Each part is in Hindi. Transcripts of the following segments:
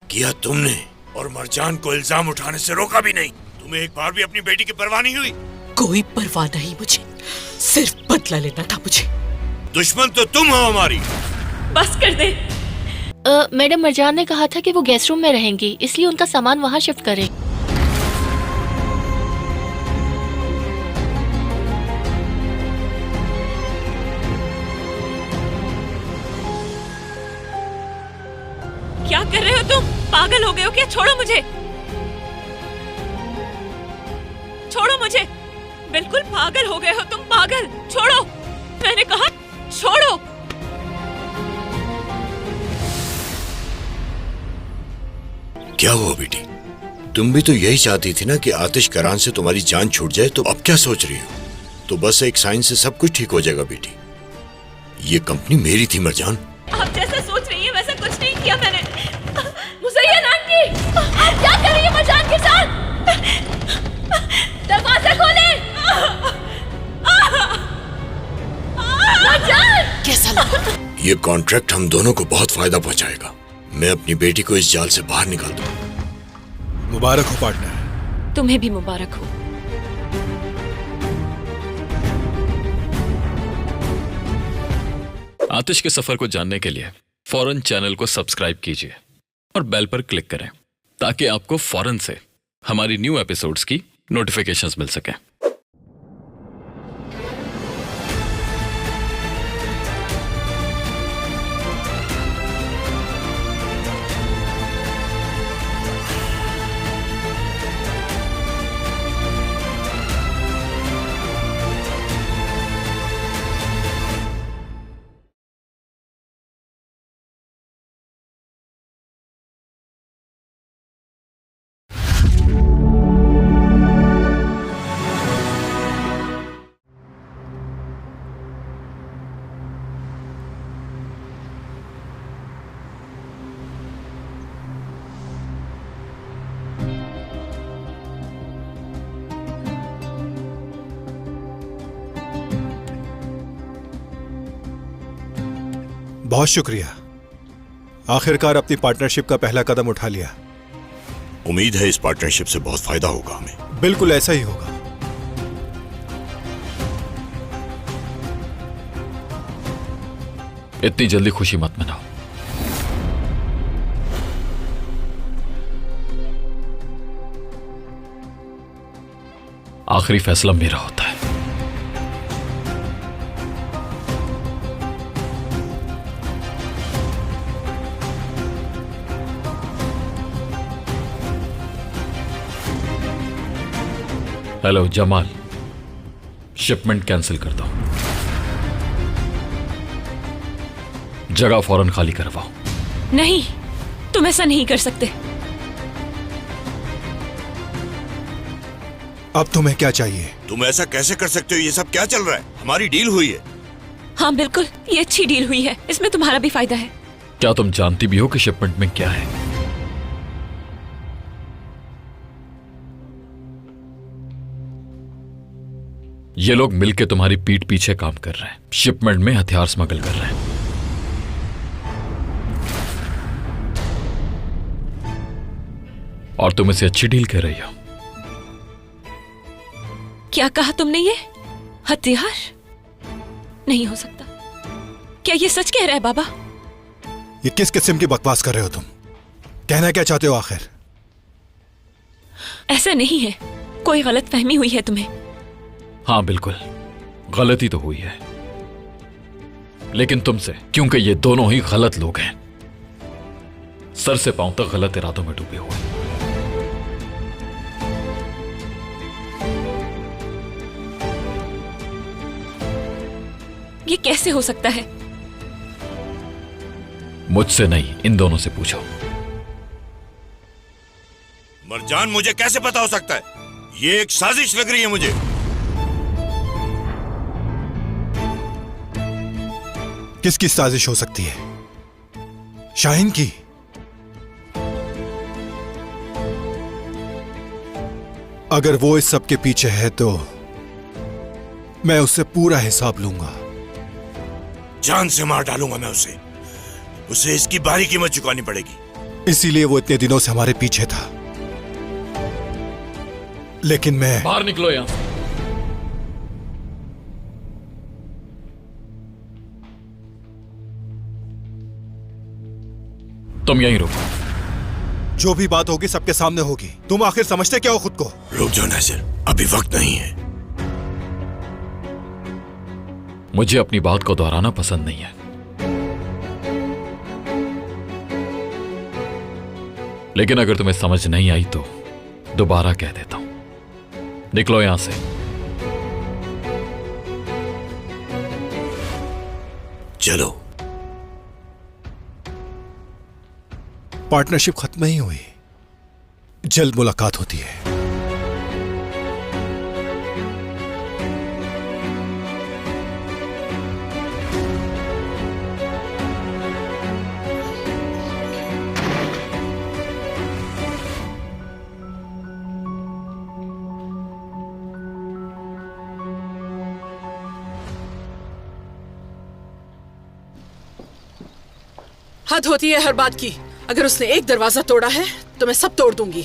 किया तुमने, और मरजान को इल्जाम उठाने से रोका भी नहीं। तुम्हें एक बार भी अपनी बेटी की परवाह नहीं हुई? कोई परवाह नहीं मुझे, सिर्फ बदला लेना था मुझे। दुश्मन तो तुम हो हमारी। बस कर दे। मैडम मरजान ने कहा था कि वो गेस्ट रूम में रहेंगी, इसलिए उनका सामान वहाँ शिफ्ट करें। क्या कर रहे हो तुम? पागल हो गए हो क्या? छोड़ो मुझे, छोड़ो मुझे। बिल्कुल पागल हो गए हो तुम, पागल। छोड़ो, मैंने कहा छोड़ो। क्या हुआ बेटी? तुम भी तो यही चाहती थी ना कि आतिश करान से तुम्हारी जान छूट जाए, तो अब क्या सोच रही हो? तो बस एक साइन से सब कुछ ठीक हो जाएगा बेटी। ये कंपनी मेरी थी मरजान। आप जैसा सोच रही है वैसा कुछ नहीं किया मैंने। मुसैयद आंटी, आप क्या कर रही है मरजान के साथ? दरवाजा खोले। मरजान! कैसा लगा? ये कॉन्ट्रैक्ट हम दोनों को बहुत फायदा पहुंचाएगा। मैं अपनी बेटी को इस जाल से बाहर निकाल दूं। मुबारक हो पार्टनर। तुम्हें भी मुबारक हो। आतिश के सफर को जानने के लिए फौरन चैनल को सब्सक्राइब कीजिए और बेल पर क्लिक करें, ताकि आपको फौरन से हमारी न्यू एपिसोड्स की नोटिफिकेशंस मिल सकें। बहुत शुक्रिया, आखिरकार अपनी पार्टनरशिप का पहला कदम उठा लिया। उम्मीद है इस पार्टनरशिप से बहुत फायदा होगा हमें। बिल्कुल ऐसा ही होगा। इतनी जल्दी खुशी मत मनाओ। आखिरी फैसला मेरा होता है। हेलो जमाल, शिपमेंट कैंसिल कर दो, जगह फौरन खाली करवाओ। नहीं, तुम ऐसा नहीं कर सकते। अब तुम्हें क्या चाहिए? तुम ऐसा कैसे कर सकते हो? ये सब क्या चल रहा है? हमारी डील हुई है। हाँ बिल्कुल, ये अच्छी डील हुई है, इसमें तुम्हारा भी फायदा है। क्या तुम जानती भी हो कि शिपमेंट में क्या है? ये लोग मिलकर तुम्हारी पीठ पीछे काम कर रहे हैं, शिपमेंट में हथियार स्मगल कर रहे हैं। और तुम इसे अच्छी डील कह रही हो। क्या कहा तुमने? ये हथियार नहीं हो सकता। क्या ये सच कह रहा है बाबा? ये किस किस्म की बकवास कर रहे हो तुम? कहना क्या चाहते हो आखिर? ऐसा नहीं है, कोई गलत फहमी हुई है तुम्हें। हाँ बिल्कुल, गलती तो हुई है, लेकिन तुमसे, क्योंकि ये दोनों ही गलत लोग हैं, सर से पांव तक गलत इरादों में डूबे हुए। ये कैसे हो सकता है? मुझसे नहीं, इन दोनों से पूछो। मरजान, मुझे कैसे पता हो सकता है? ये एक साजिश लग रही है मुझे। किसकी साजिश हो सकती है? शाहीन की? अगर वो इस सब के पीछे है तो मैं उससे पूरा हिसाब लूंगा। जान से मार डालूंगा मैं उसे। उसे इसकी भारी कीमत चुकानी पड़ेगी। इसीलिए वो इतने दिनों से हमारे पीछे था। लेकिन मैं बाहर निकलो यहां से। तुम यहीं रुको। जो भी बात होगी सबके सामने होगी। तुम आखिर समझते क्या हो खुद को? रुक जाओ नासिर, अभी वक्त नहीं है। मुझे अपनी बात को दोहराना पसंद नहीं है, लेकिन अगर तुम्हें समझ नहीं आई तो दोबारा कह देता हूं, निकलो यहां से। चलो। पार्टनरशिप खत्म नहीं हुई, जल्द मुलाकात होती है। हद होती है हर बात की। अगर उसने एक दरवाजा तोड़ा है तो मैं सब तोड़ दूंगी,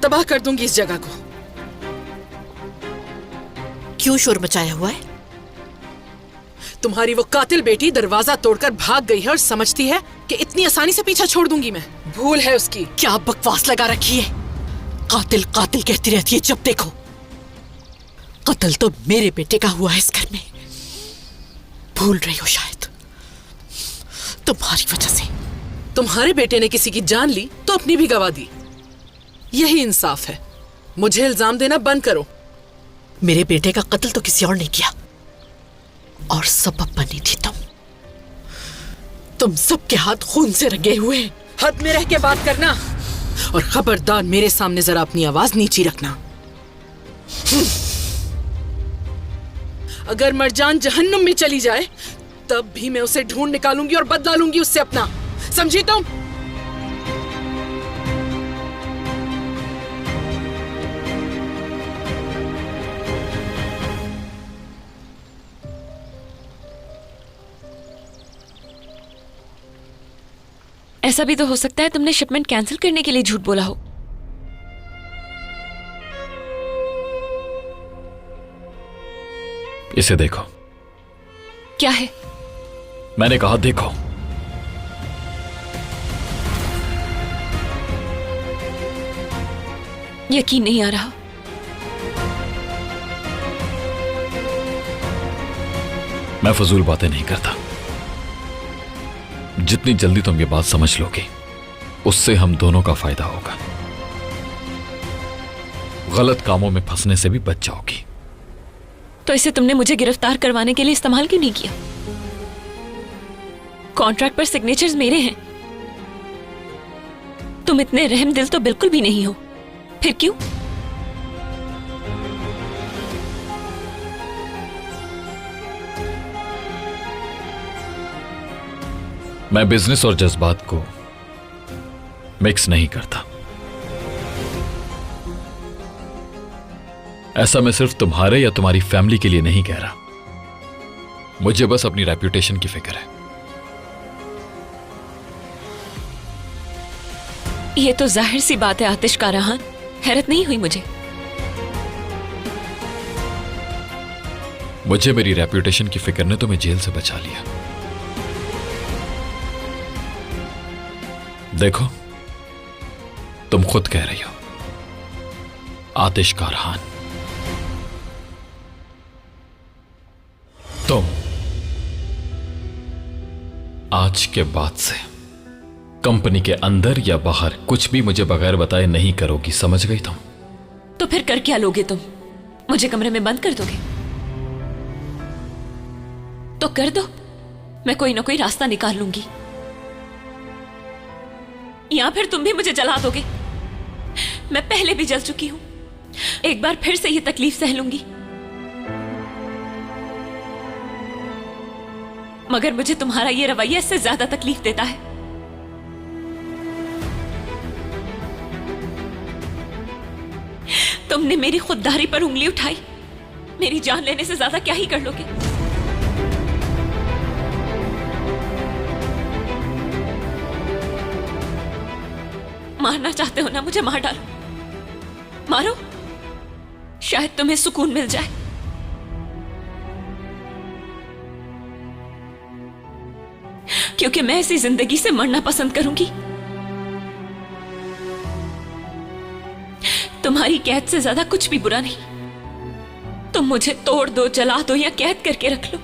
तबाह कर दूंगी इस जगह को। क्यों शोर मचाया हुआ है? तुम्हारी वो कातिल बेटी दरवाजा तोड़कर भाग गई है और समझती है कि इतनी आसानी से पीछा छोड़ दूंगी मैं। भूल है उसकी। क्या बकवास लगा रखी है? कातिल कातिल कहती रहती है जब देखो। कत्ल तो मेरे बेटे का हुआ है इस घर में। भूल रही हो शायद, तुम्हारी वजह से। तुम्हारे बेटे ने किसी की जान ली तो अपनी भी गवा दी। यही इंसाफ है। मुझे इल्जाम देना बंद करो। मेरे बेटे का कत्ल तो किसी और ने किया और सबब बनी थी तुम सबके हाथ खून से रंगे हुए हैं। हद में रह के बात करना और खबरदार मेरे सामने जरा अपनी आवाज नीची रखना। अगर मरजान जहन्नुम में चली जाए तब भी मैं उसे ढूंढ निकालूंगी और बदला लूंगी उससे अपना। समझी तुम? ऐसा भी तो हो सकता है तुमने शिपमेंट कैंसिल करने के लिए झूठ बोला हो। इसे देखो। क्या है? मैंने कहा देखो। यकीन नहीं आ रहा। मैं फजूल बातें नहीं करता। जितनी जल्दी तुम ये बात समझ लोगे उससे हम दोनों का फायदा होगा। गलत कामों में फंसने से भी बच जाओगी। तो इसे तुमने मुझे गिरफ्तार करवाने के लिए इस्तेमाल क्यों नहीं किया? कॉन्ट्रैक्ट पर सिग्नेचर्स मेरे हैं। तुम इतने रहम दिल तो बिल्कुल भी नहीं हो। फिर क्यों? मैं बिजनेस और जज्बात को मिक्स नहीं करता। ऐसा मैं सिर्फ तुम्हारे या तुम्हारी फैमिली के लिए नहीं कह रहा। मुझे बस अपनी रेप्यूटेशन की फिक्र है। ये तो जाहिर सी बात है आतिश का रहान। हैरत नहीं हुई मुझे। मुझे मेरी रेप्यूटेशन की फिक्र ने तुम्हें जेल से बचा लिया। देखो, तुम खुद कह रही हो आतिश का रहान। तुम आज के बाद से कंपनी के अंदर या बाहर कुछ भी मुझे बगैर बताए नहीं करोगी, समझ गई तुम? तो फिर कर क्या लोगे तुम? मुझे कमरे में बंद कर दोगे? तो कर दो, मैं कोई ना कोई रास्ता निकाल लूंगी। या फिर तुम भी मुझे जला दोगे। मैं पहले भी जल चुकी हूं, एक बार फिर से ये तकलीफ सह लूंगी। मगर मुझे तुम्हारा ये रवैया इससे ज्यादा तकलीफ देता है। तुमने मेरी खुददारी पर उंगली उठाई। मेरी जान लेने से ज्यादा क्या ही कर लोगे? मारना चाहते हो ना, मुझे मार डालो, मारो, शायद तुम्हें सुकून मिल जाए। क्योंकि मैं इसी जिंदगी से मरना पसंद करूंगी। तुम्हारी कैद से ज्यादा कुछ भी बुरा नहीं। तुम मुझे तोड़ दो, जला दो या कैद करके रख लो,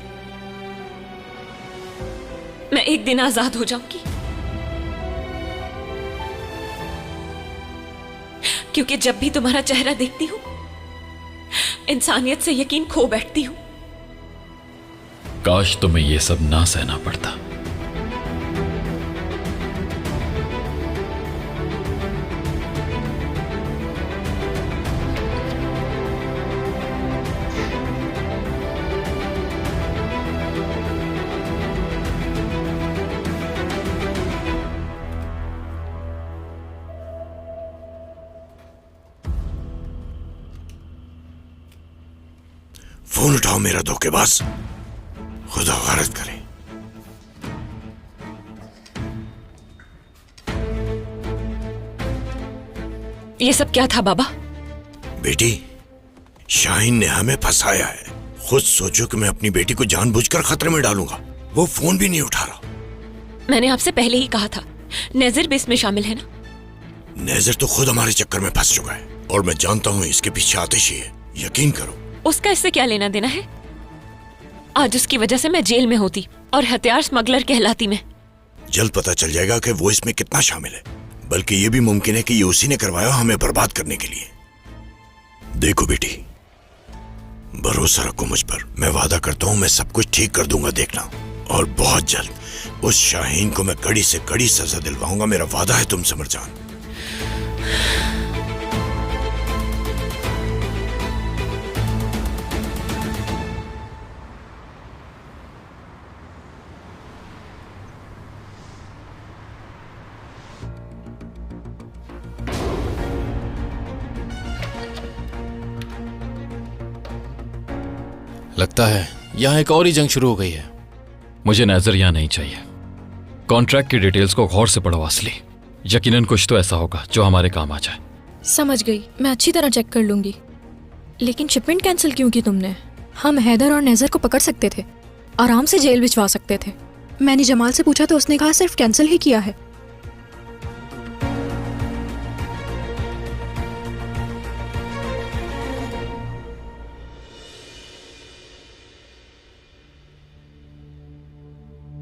मैं एक दिन आजाद हो जाऊंगी। क्योंकि जब भी तुम्हारा चेहरा देखती हूं, इंसानियत से यकीन खो बैठती हूं। काश तुम्हें ये सब ना सहना पड़ता। फोन उठाओ मेरा धोखेबाज, खुदा गारत करे। ये सब क्या था बाबा? बेटी, शाहीन ने हमें फंसाया है। खुद सोचो कि मैं अपनी बेटी को जानबूझकर खतरे में डालूंगा। वो फोन भी नहीं उठा रहा। मैंने आपसे पहले ही कहा था, नेजर भी इसमें शामिल है ना? नेजर तो खुद हमारे चक्कर में फंस चुका है और मैं जानता हूँ इसके पीछे आतिश ही है। यकीन करो। उसका इससे क्या लेना देना है? आज उसकी वजह से मैं जेल में होती और हथियार स्मगलर कहलाती मैं। जल्द पता चल जाएगा कि वो इसमें कितना शामिल है। बल्कि ये भी मुमकिन है कि ये उसी ने करवाया हमें बर्बाद करने के लिए। देखो बेटी, भरोसा रखो मुझ पर। मैं वादा करता हूँ मैं सब कुछ ठीक कर दूंगा, देखना। और बहुत जल्द उस शाहीन को मैं कड़ी से कड़ी सजा दिलवाऊंगा। मेरा वादा है तुमसे मरजान। लगता है यहाँ एक और ही जंग शुरू हो गई है। मुझे नेजर यहां नहीं चाहिए। कॉन्ट्रैक्ट की डिटेल्स को गौर से पढ़ो असली। यकीनन कुछ तो ऐसा होगा जो हमारे काम आ जाए। समझ गई, मैं अच्छी तरह चेक कर लूंगी। लेकिन शिपमेंट कैंसिल क्यों की तुमने? हम हैदर और नेजर को पकड़ सकते थे, आराम से जेल भिजवा सकते थे। मैंने जमाल से पूछा तो उसने कहा सिर्फ कैंसिल ही किया है।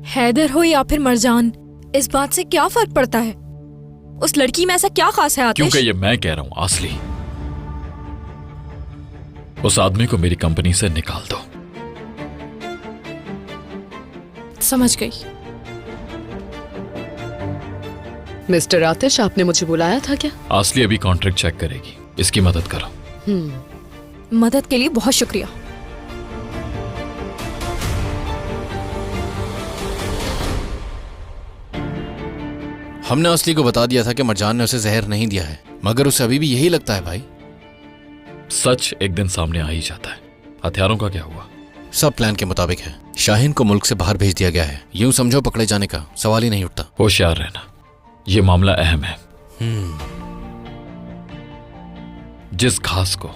हैदर हो या फिर मरजान, इस बात से क्या फर्क पड़ता है? उस लड़की में ऐसा क्या खास है आतिश? क्योंकि ये मैं कह रहा हूं असली। उस आदमी को मेरी कंपनी से निकाल दो। समझ गई। मिस्टर आतिश, आपने मुझे बुलाया था क्या? असली अभी कॉन्ट्रैक्ट चेक करेगी, इसकी मदद करो। मदद के लिए बहुत शुक्रिया। हमने असली को बता दिया था कि मरजान ने उसे जहर नहीं दिया है, मगर उसे अभी भी यही लगता है। भाई, सच एक दिन सामने आ ही जाता है। हथियारों का क्या हुआ? सब प्लान के मुताबिक है। शाहीन को मुल्क से बाहर भेज दिया गया है। यूं समझो पकड़े जाने का सवाल ही नहीं उठता। होशियार रहना, ये मामला अहम है। जिस घास को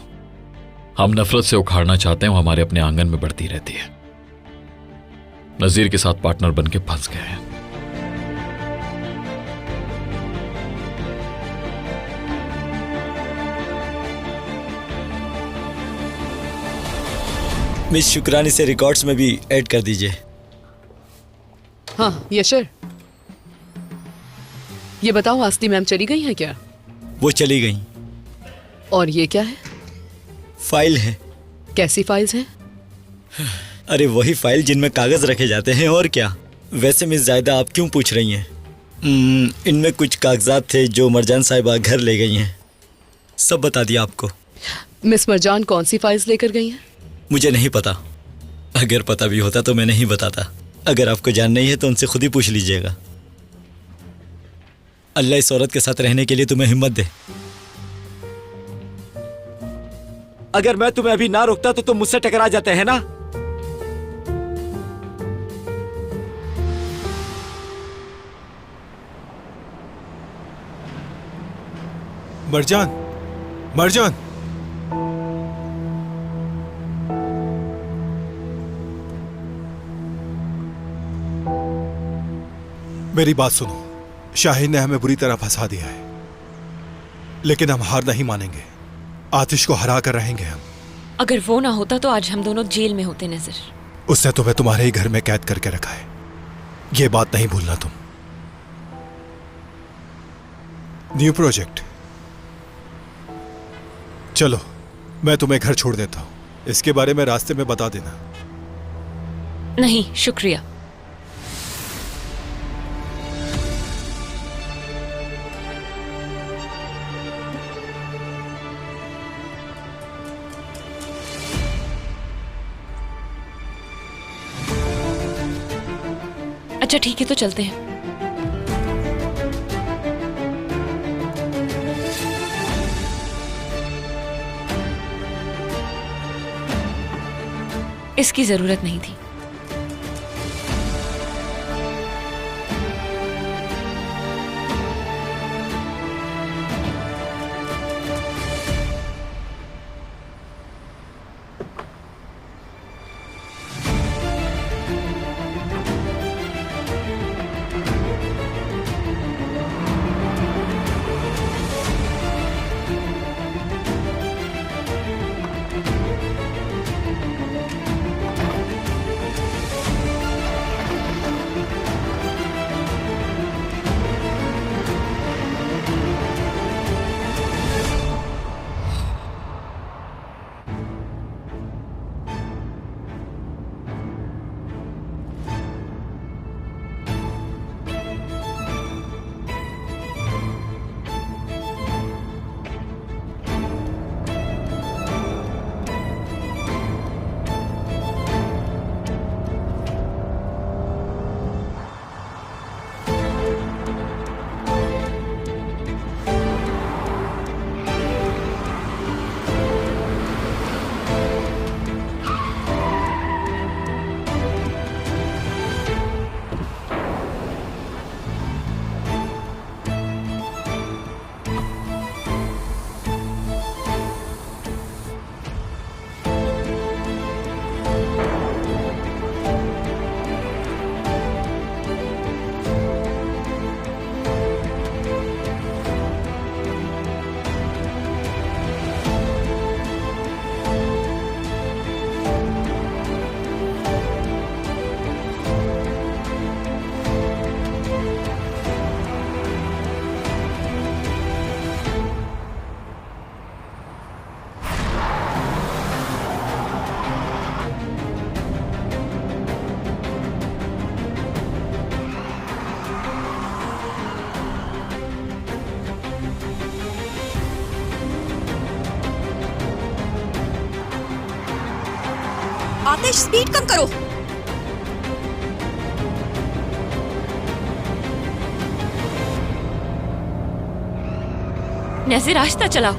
हम नफरत से उखाड़ना चाहते हैं वो हमारे अपने आंगन में बढ़ती रहती है। नजीर के साथ पार्टनर बन के फंस गए हैं। मिस शुक्रानी से रिकॉर्ड्स में भी ऐड कर दीजिए। हाँ यशर, ये बताओ आस्ती मैम चली गई हैं क्या? वो चली गई। और ये क्या है? फाइल है। कैसी फाइल्स हैं? अरे वही फाइल जिनमें कागज रखे जाते हैं, और क्या। वैसे मिस जायदा आप क्यों पूछ रही हैं? इनमें कुछ कागजात थे जो मरजान साहिबा घर ले गई हैं। सब बता दिया आपको। मिस मरजान कौन सी फाइल्स लेकर गई हैं? मुझे नहीं पता। अगर पता भी होता तो मैं नहीं बताता। अगर आपको जान नहीं है तो उनसे खुद ही पूछ लीजिएगा। अल्लाह इस औरत के साथ रहने के लिए तुम्हें हिम्मत दे। अगर मैं तुम्हें अभी ना रोकता तो तुम मुझसे टकरा जाते हैं ना। मरजान, मरजान। मेरी बात सुनो, शाहीन ने हमें बुरी तरह फंसा दिया है, लेकिन हम हार नहीं मानेंगे। आतिश को हरा कर रहेंगे हम। अगर वो ना होता तो आज हम दोनों जेल में होते नजर। उसने तुम्हें तुम्हारे ही घर में कैद करके रखा है, ये बात नहीं भूलना तुम। न्यू प्रोजेक्ट, चलो मैं तुम्हें घर छोड़ देता हूं, इसके बारे में रास्ते में बता देना। नहीं शुक्रिया। अच्छा ठीक है, तो चलते हैं। इसकी जरूरत नहीं थी। आतिश, स्पीड कम करो। नज़ीर रास्ता चलाओ।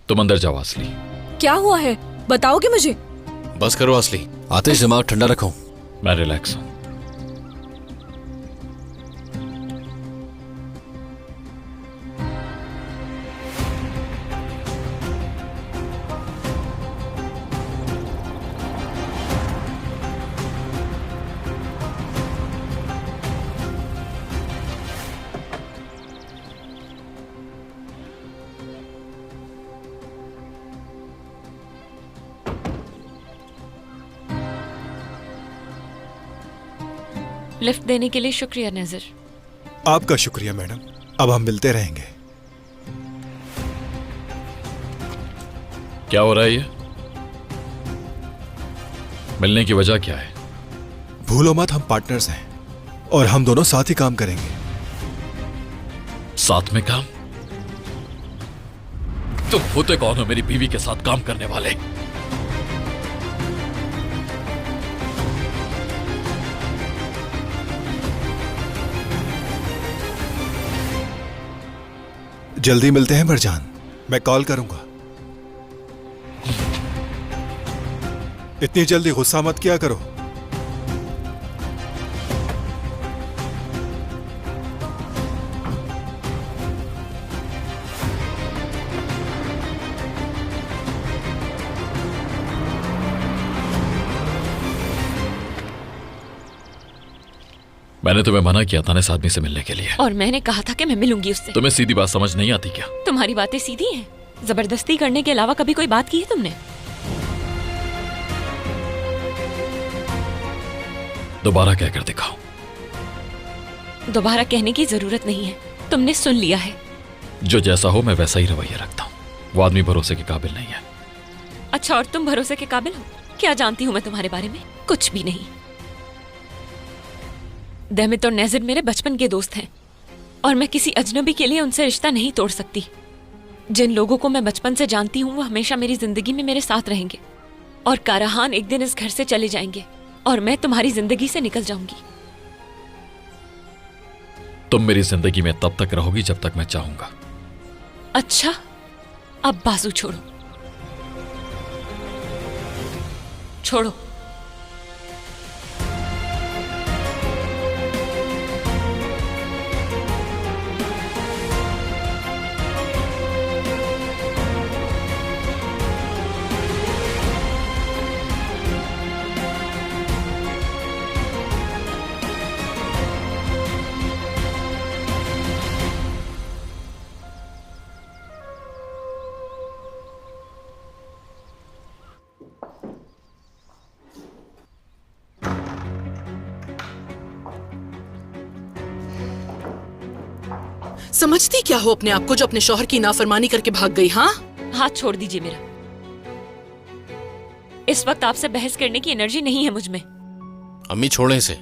तुम अंदर जाओ असली। क्या हुआ है, बताओगे मुझे? बस करो असली, आतिश दिमाग ठंडा रखो। मैं रिलैक्स हूं। लिफ्ट देने के लिए शुक्रिया नजर। आपका शुक्रिया मैडम, अब हम मिलते रहेंगे। क्या हो रहा है ये? मिलने की वजह क्या है? भूलो मत, हम पार्टनर्स हैं और हम दोनों साथ ही काम करेंगे। साथ में काम? तुम होते कौन हो मेरी बीवी के साथ काम करने वाले? जल्दी मिलते हैं मरजान, मैं कॉल करूंगा। इतनी जल्दी गुस्सा मत किया करो। मैंने तुम्हें मना किया था ना इस आदमी से मिलने के लिए। और मैंने कहा था कि मैं मिलूंगी उससे। तुम्हें सीधी बात समझ नहीं आती क्या? तुम्हारी बातें सीधी हैं। जबरदस्ती करने के अलावा कभी कोई बात की है तुमने? दोबारा कहकर दिखाओ। दोबारा कहने की जरूरत नहीं है, तुमने सुन लिया है। जो जैसा हो मैं वैसा ही रवैया रखता हूँ। वो आदमी भरोसे के काबिल नहीं है। अच्छा, और तुम भरोसे के काबिल हो? क्या जानती हूँ मैं तुम्हारे बारे में? कुछ भी नहीं। दहमित और नज़र मेरे बचपन के दोस्त हैं और मैं किसी अजनबी के लिए उनसे रिश्ता नहीं तोड़ सकती। जिन लोगों को मैं बचपन से जानती हूँ वो हमेशा मेरी जिंदगी में मेरे साथ रहेंगे और काराहान एक दिन इस घर से चले जाएंगे और मैं तुम्हारी जिंदगी से निकल जाऊंगी। तुम मेरी जिंदगी में तब तक रहोगी जब तक मैं चाहूंगा। अच्छा, अब बाजू छोड़ो। छोड़ो। समझती क्या हो अपने आप को जो अपने शौहर की नाफरमानी करके भाग गई? हाँ, हाथ छोड़ दीजिए मेरा। इस वक्त आपसे बहस करने की एनर्जी नहीं है मुझ में। अम्मी छोड़े इसे।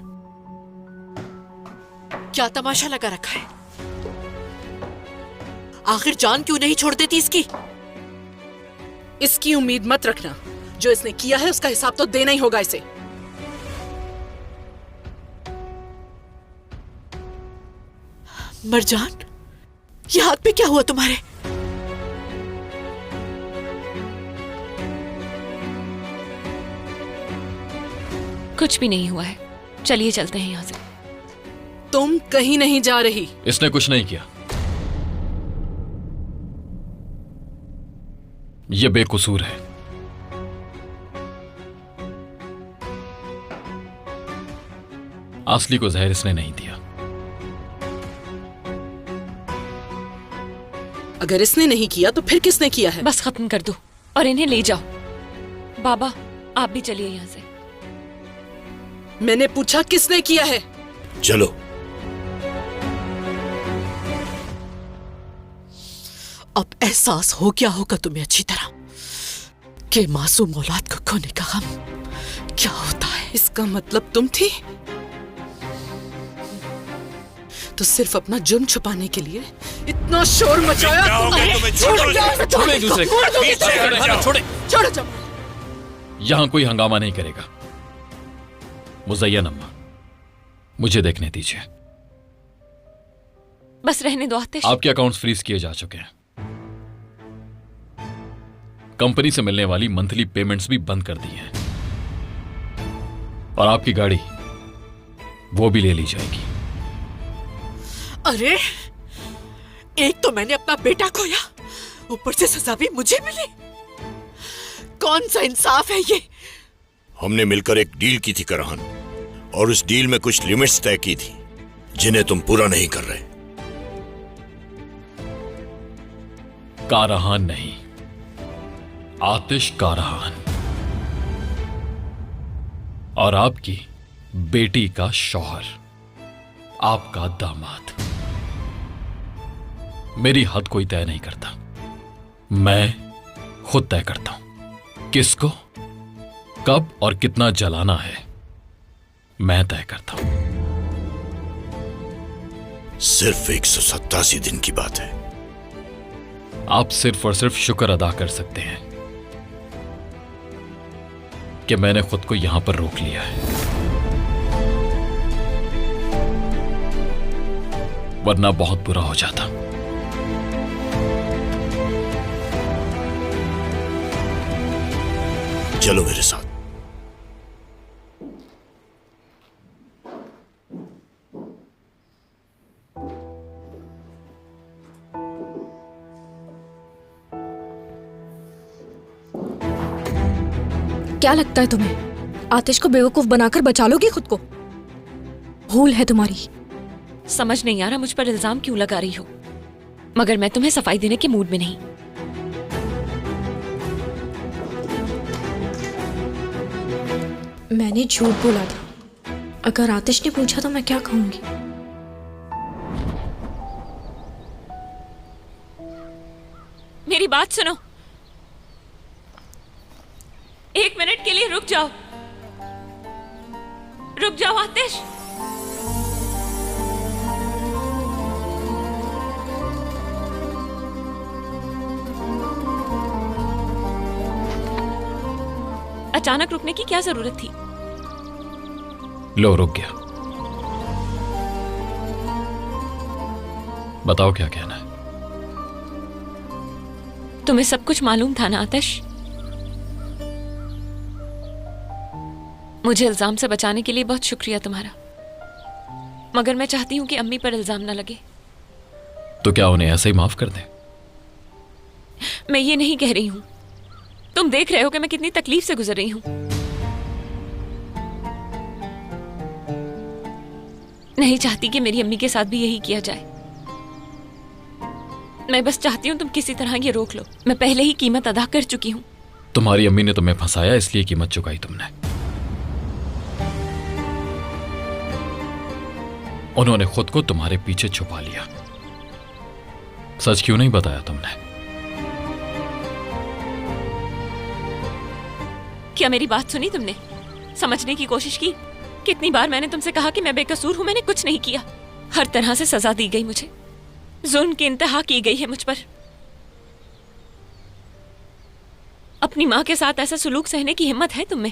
क्या तमाशा लगा रखा है? आखिर जान क्यों नहीं छोड़ देती इसकी? इसकी उम्मीद मत रखना। जो इसने किया है उसका हिसाब तो देना ही होगा इसे। मरजान, ये हाथ पे क्या हुआ तुम्हारे? कुछ भी नहीं हुआ है, चलिए चलते हैं यहाँ से। तुम कहीं नहीं जा रही। इसने कुछ नहीं किया। ये बेकसूर है। आसली को जहर इसने नहीं दिया। अगर इसने नहीं किया तो फिर किसने किया है? बस खत्म कर दो और इन्हें ले जाओ। बाबा, आप भी चलिए यहाँ से। मैंने पूछा किसने किया है? चलो। अब एहसास हो गया होगा तुम्हें अच्छी तरह कि मासूम औलाद को खोने का गम क्या होता है। इसका मतलब तुम थी तो सिर्फ अपना जुर्म छुपाने के लिए इतना शोर मचाया। छोड़ो एक दूसरे को। छोड़ो जब। यहां कोई हंगामा नहीं करेगा। मुज़य्यन अम्मा, मुझे देखने दीजिए। बस रहने दो आतिश। आपके अकाउंट्स फ्रीज किए जा चुके हैं। कंपनी से मिलने वाली मंथली पेमेंट्स भी बंद कर दी हैं और आपकी गाड़ी वो भी ले ली जाएगी। अरे, एक तो मैंने अपना बेटा खोया, ऊपर से सजा भी मुझे मिली। कौन सा इंसाफ है ये? हमने मिलकर एक डील की थी कराहन, और उस डील में कुछ लिमिट्स तय की थी जिन्हें तुम पूरा नहीं कर रहे। कारहान नहीं, आतिश कारहान, और आपकी बेटी का शौहर। आपका दामाद। मेरी हद कोई तय नहीं करता, मैं खुद तय करता हूं। किसको कब और कितना जलाना है मैं तय करता हूं। सिर्फ 187 दिन की बात है। आप सिर्फ और सिर्फ शुक्र अदा कर सकते हैं कि मैंने खुद को यहां पर रोक लिया है, वरना बहुत बुरा हो जाता। चलो मेरे साथ। क्या लगता है तुम्हें आतिश को बेवकूफ बनाकर बचा लोगी खुद को? भूल है तुम्हारी। समझ नहीं आ रहा मुझ पर इल्जाम क्यों लगा रही हो, मगर मैं तुम्हें सफाई देने के मूड में नहीं। मैंने झूठ बोला था। अगर आतिश ने पूछा तो मैं क्या कहूंगी? मेरी बात सुनो, 1 मिनट के लिए रुक जाओ। रुक जाओ आतिश। अचानक रुकने की क्या जरूरत थी? लो रुक गया। बताओ क्या कहना है। तुम्हें सब कुछ मालूम था ना आतिश? मुझे इल्जाम से बचाने के लिए बहुत शुक्रिया तुम्हारा, मगर मैं चाहती हूं कि अम्मी पर इल्जाम न लगे। तो क्या उन्हें ऐसे ही माफ कर दें? मैं ये नहीं कह रही हूं। तुम देख रहे हो कि मैं कितनी तकलीफ से गुजर रही हूं। नहीं चाहती कि मेरी अम्मी के साथ भी यही किया जाए। मैं बस चाहती हूं तुम किसी तरह ये रोक लो। मैं पहले ही कीमत अदा कर चुकी हूं। तुम्हारी अम्मी ने तुम्हें फंसाया, इसलिए कीमत चुकाई तुमने। उन्होंने खुद को तुम्हारे पीछे छुपा लिया। सच क्यों नहीं बताया तुमने? क्या मेरी बात सुनी तुमने? समझने की कोशिश की? कितनी बार मैंने तुमसे कहा कि मैं बेकसूर हूं, मैंने कुछ नहीं किया। हर तरह से सजा दी गई मुझे, जुल्म की इंतहा की गई है मुझ पर। अपनी मां के साथ ऐसा सुलूक सहने की हिम्मत है तुम में?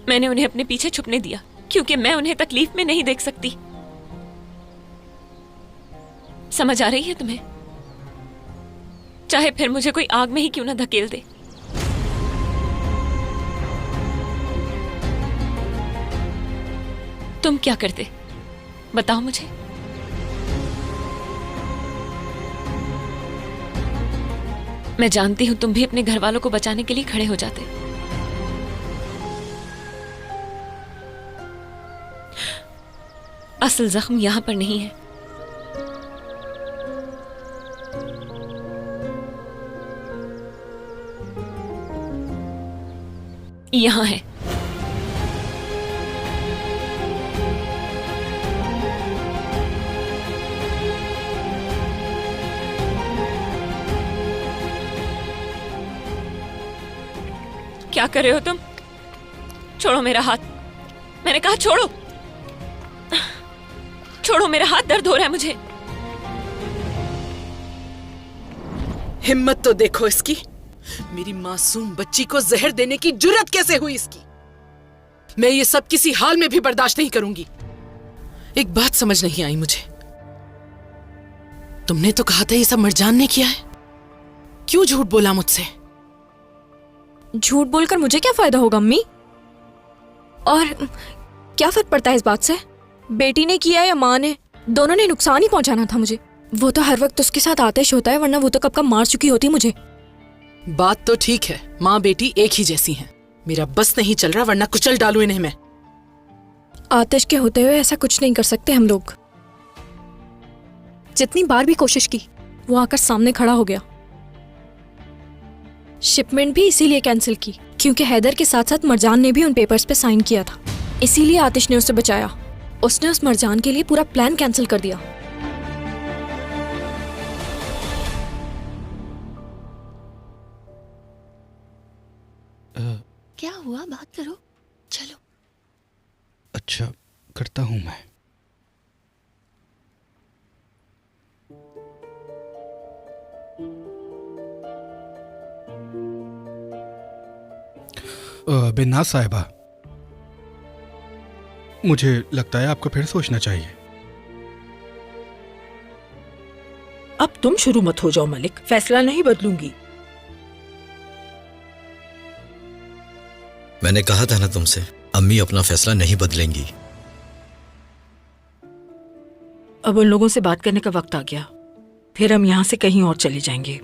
मैंने उन्हें अपने पीछे छुपने दिया क्योंकि मैं उन्हें तकलीफ में नहीं देख सकती। समझ आ रही है तुम्हें? चाहे फिर मुझे कोई आग में ही क्यों ना धकेल दे। तुम क्या करते बताओ मुझे। मैं जानती हूं तुम भी अपने घर वालों को बचाने के लिए खड़े हो जाते। असल जख्म यहां पर नहीं है। यहां है। क्या कर रहे हो तुम? छोड़ो मेरा हाथ। मैंने कहा छोड़ो। छोड़ो मेरा हाथ, दर्द हो रहा है मुझे। हिम्मत तो देखो इसकी। मेरी मासूम बच्ची को जहर देने की जुर्रत कैसे हुई इसकी? मैं ये सब किसी हाल में भी बर्दाश्त नहीं करूंगी। एक बात समझ नहीं आई मुझे। तुमने तो कहा था ये सब मरजान ने किया है, क्यों झूठ बोला मुझसे? झूठ बोलकर मुझे क्या फायदा होगा अम्मी? और क्या फर्क पड़ता है इस बात से? बेटी ने किया या माँ ने, दोनों ने नुकसान ही पहुंचाना था मुझे। वो तो हर वक्त उसके साथ आतिश होता है, वरना वो तो कब कब मार चुकी होती मुझे। बात तो ठीक है, माँ बेटी एक ही जैसी हैं। मेरा बस नहीं चल रहा, वरना कुचल डालू इन्हें मैं। आतिश के होते हुए ऐसा कुछ नहीं कर सकते हम लोग। जितनी बार भी कोशिश की, वो आकर सामने खड़ा हो गया। शिपमेंट भी इसीलिए कैंसिल की क्योंकि हैदर के साथ साथ मरजान ने भी उन पेपर्स पे साइन किया था, इसीलिए आतिश ने उसे बचाया। उसने उस मरजान के लिए पूरा प्लान कैंसिल कर दिया। क्या हुआ, बात करो। चलो। अच्छा, करता हूं मैं। बिन्नास साहिबा, मुझे लगता है आपको फिर सोचना चाहिए। अब तुम शुरू मत हो जाओ मलिक, फैसला नहीं बदलूंगी। मैंने कहा था ना तुमसे, अम्मी अपना फैसला नहीं बदलेंगी। अब उन लोगों से बात करने का वक्त आ गया, फिर हम यहाँ से कहीं और चले जाएंगे।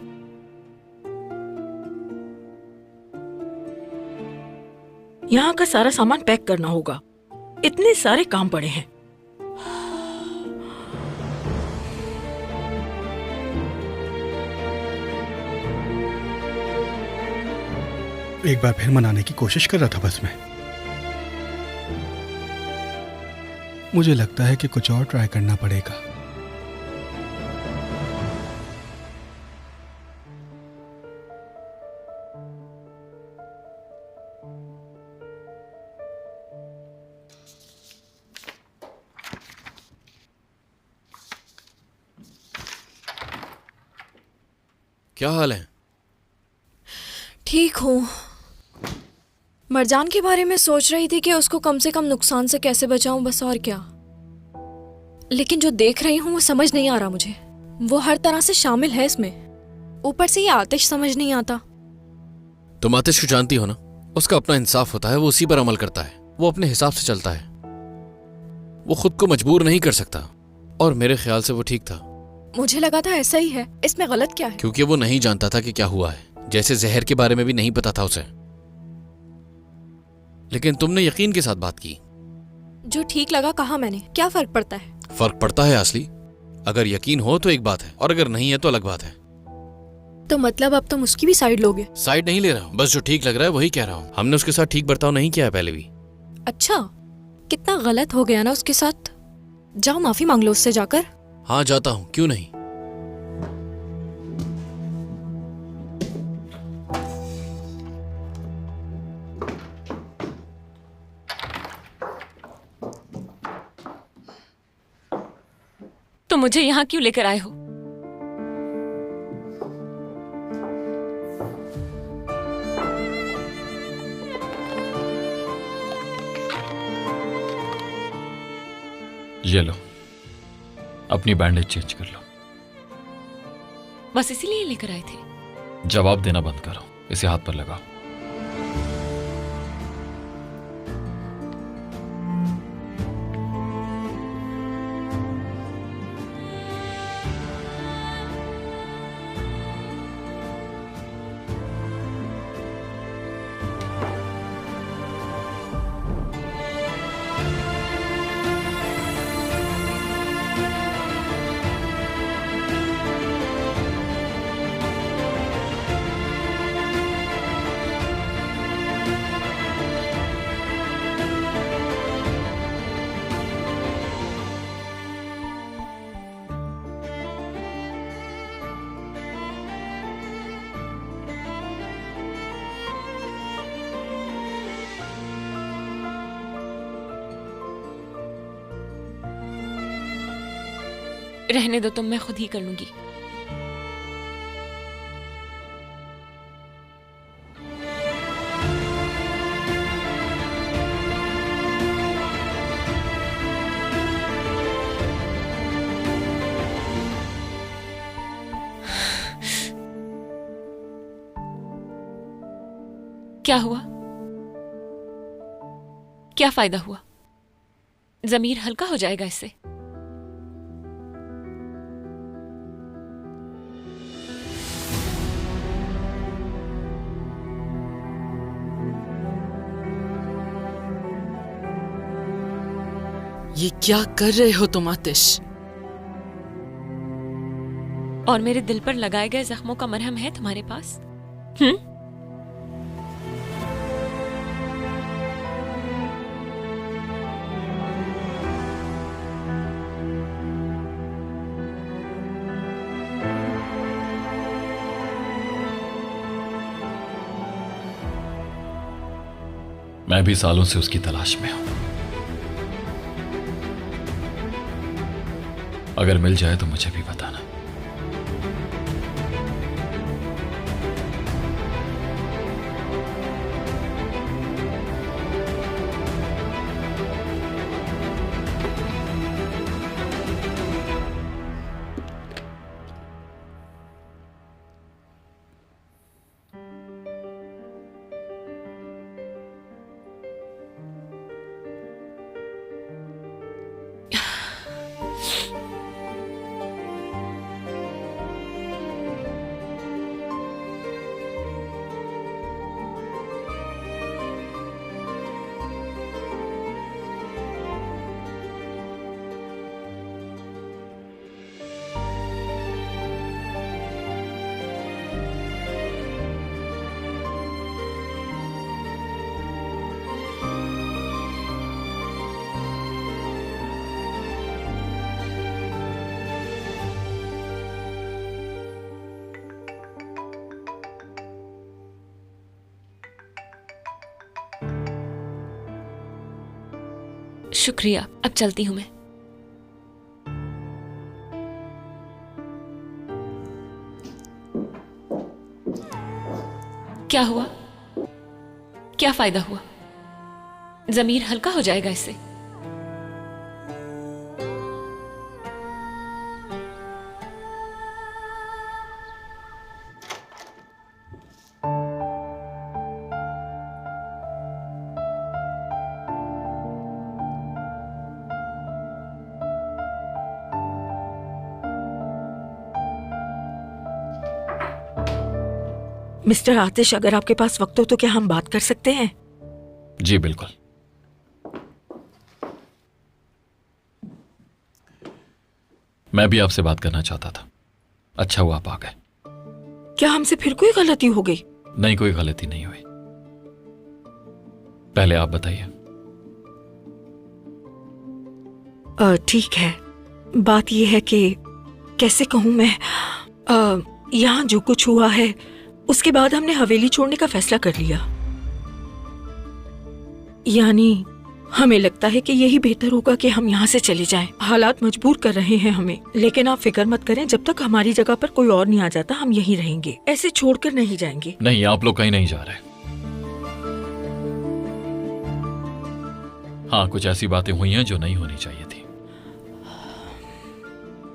यहाँ का सारा सामान पैक करना होगा, इतने सारे काम पड़े हैं। एक बार फिर मनाने की कोशिश कर रहा था बस मैं। मुझे लगता है कि कुछ और ट्राई करना पड़ेगा। क्या हाल है? ठीक हूँ। मरजान के बारे में सोच रही थी कि उसको कम से कम नुकसान से कैसे बचाऊं, बस और क्या। लेकिन जो देख रही हूँ वो समझ नहीं आ रहा मुझे। वो हर तरह से शामिल है इसमें, ऊपर से ये आतिश समझ नहीं आता। तुम आतिश को जानती हो ना, उसका अपना इंसाफ होता है, वो उसी पर अमल करता है, वो अपने हिसाब से चलता है, वो खुद को मजबूर नहीं कर सकता। और मेरे ख्याल से वो ठीक था। मुझे लगा था ऐसा ही है, इसमें गलत क्या है? क्योंकि वो नहीं जानता था कि क्या हुआ है, जैसे जहर के बारे में भी नहीं पता था उसे। लेकिन तुमने यकीन के साथ बात की। जो ठीक लगा कहा मैंने, क्या फर्क पड़ता है? फर्क पड़ता है असली। अगर यकीन हो तो एक बात है, और अगर नहीं है तो अलग बात है। तो मतलब अब तुम उसकी भी साइड लोगे? साइड नहीं ले रहा हूं, बस जो ठीक लग रहा है वही कह रहा हूं। हमने उसके साथ ठीक बर्ताव नहीं किया है पहले भी। अच्छा, कितना गलत हो गया ना उसके साथ। जाओ माफी मांग लो उससे जाकर। हाँ जाता हूं, क्यों नहीं। तो मुझे यहाँ क्यों लेकर आए हो? ये लो, अपनी बैंडेज चेंज कर लो। बस इसीलिए लेकर आए थे? जवाब देना बंद करो, इसे हाथ पर लगाओ। रहने दो तुम, मैं खुद ही कर लूंगी। क्या हुआ? क्या फायदा हुआ? जमीर हल्का हो जाएगा इससे। ये क्या कर रहे हो तुम आतिश? और मेरे दिल पर लगाए गए जख्मों का मरहम है तुम्हारे पास? मैं भी सालों से उसकी तलाश में हूं। अगर मिल जाए तो मुझे भी बताना। शुक्रिया, अब चलती हूं मैं। क्या हुआ? क्या फायदा हुआ? जमीर हल्का हो जाएगा इससे। मिस्टर आतिश, अगर आपके पास वक्त हो तो क्या हम बात कर सकते हैं? जी बिल्कुल। मैं भी आपसे बात करना चाहता था। अच्छा हुआ आप आ गए। क्या हमसे फिर कोई गलती हो गई? नहीं, कोई गलती नहीं हुई। पहले आप बताइए। ठीक है। बात यह है कि कैसे कहूं मैं, यहाँ जो कुछ हुआ है उसके बाद हमने हवेली छोड़ने का फैसला कर लिया। यानी हमें लगता है कि यही बेहतर होगा कि हम यहाँ से चले जाएं। हालात मजबूर कर रहे हैं हमें, लेकिन आप फिक्र मत करें, जब तक हमारी जगह पर कोई और नहीं आ जाता हम यहीं रहेंगे। ऐसे छोड़कर नहीं जाएंगे। नहीं, आप लोग कहीं नहीं जा रहे। हाँ, कुछ ऐसी बातें हुई हैं जो नहीं होनी चाहिए थी।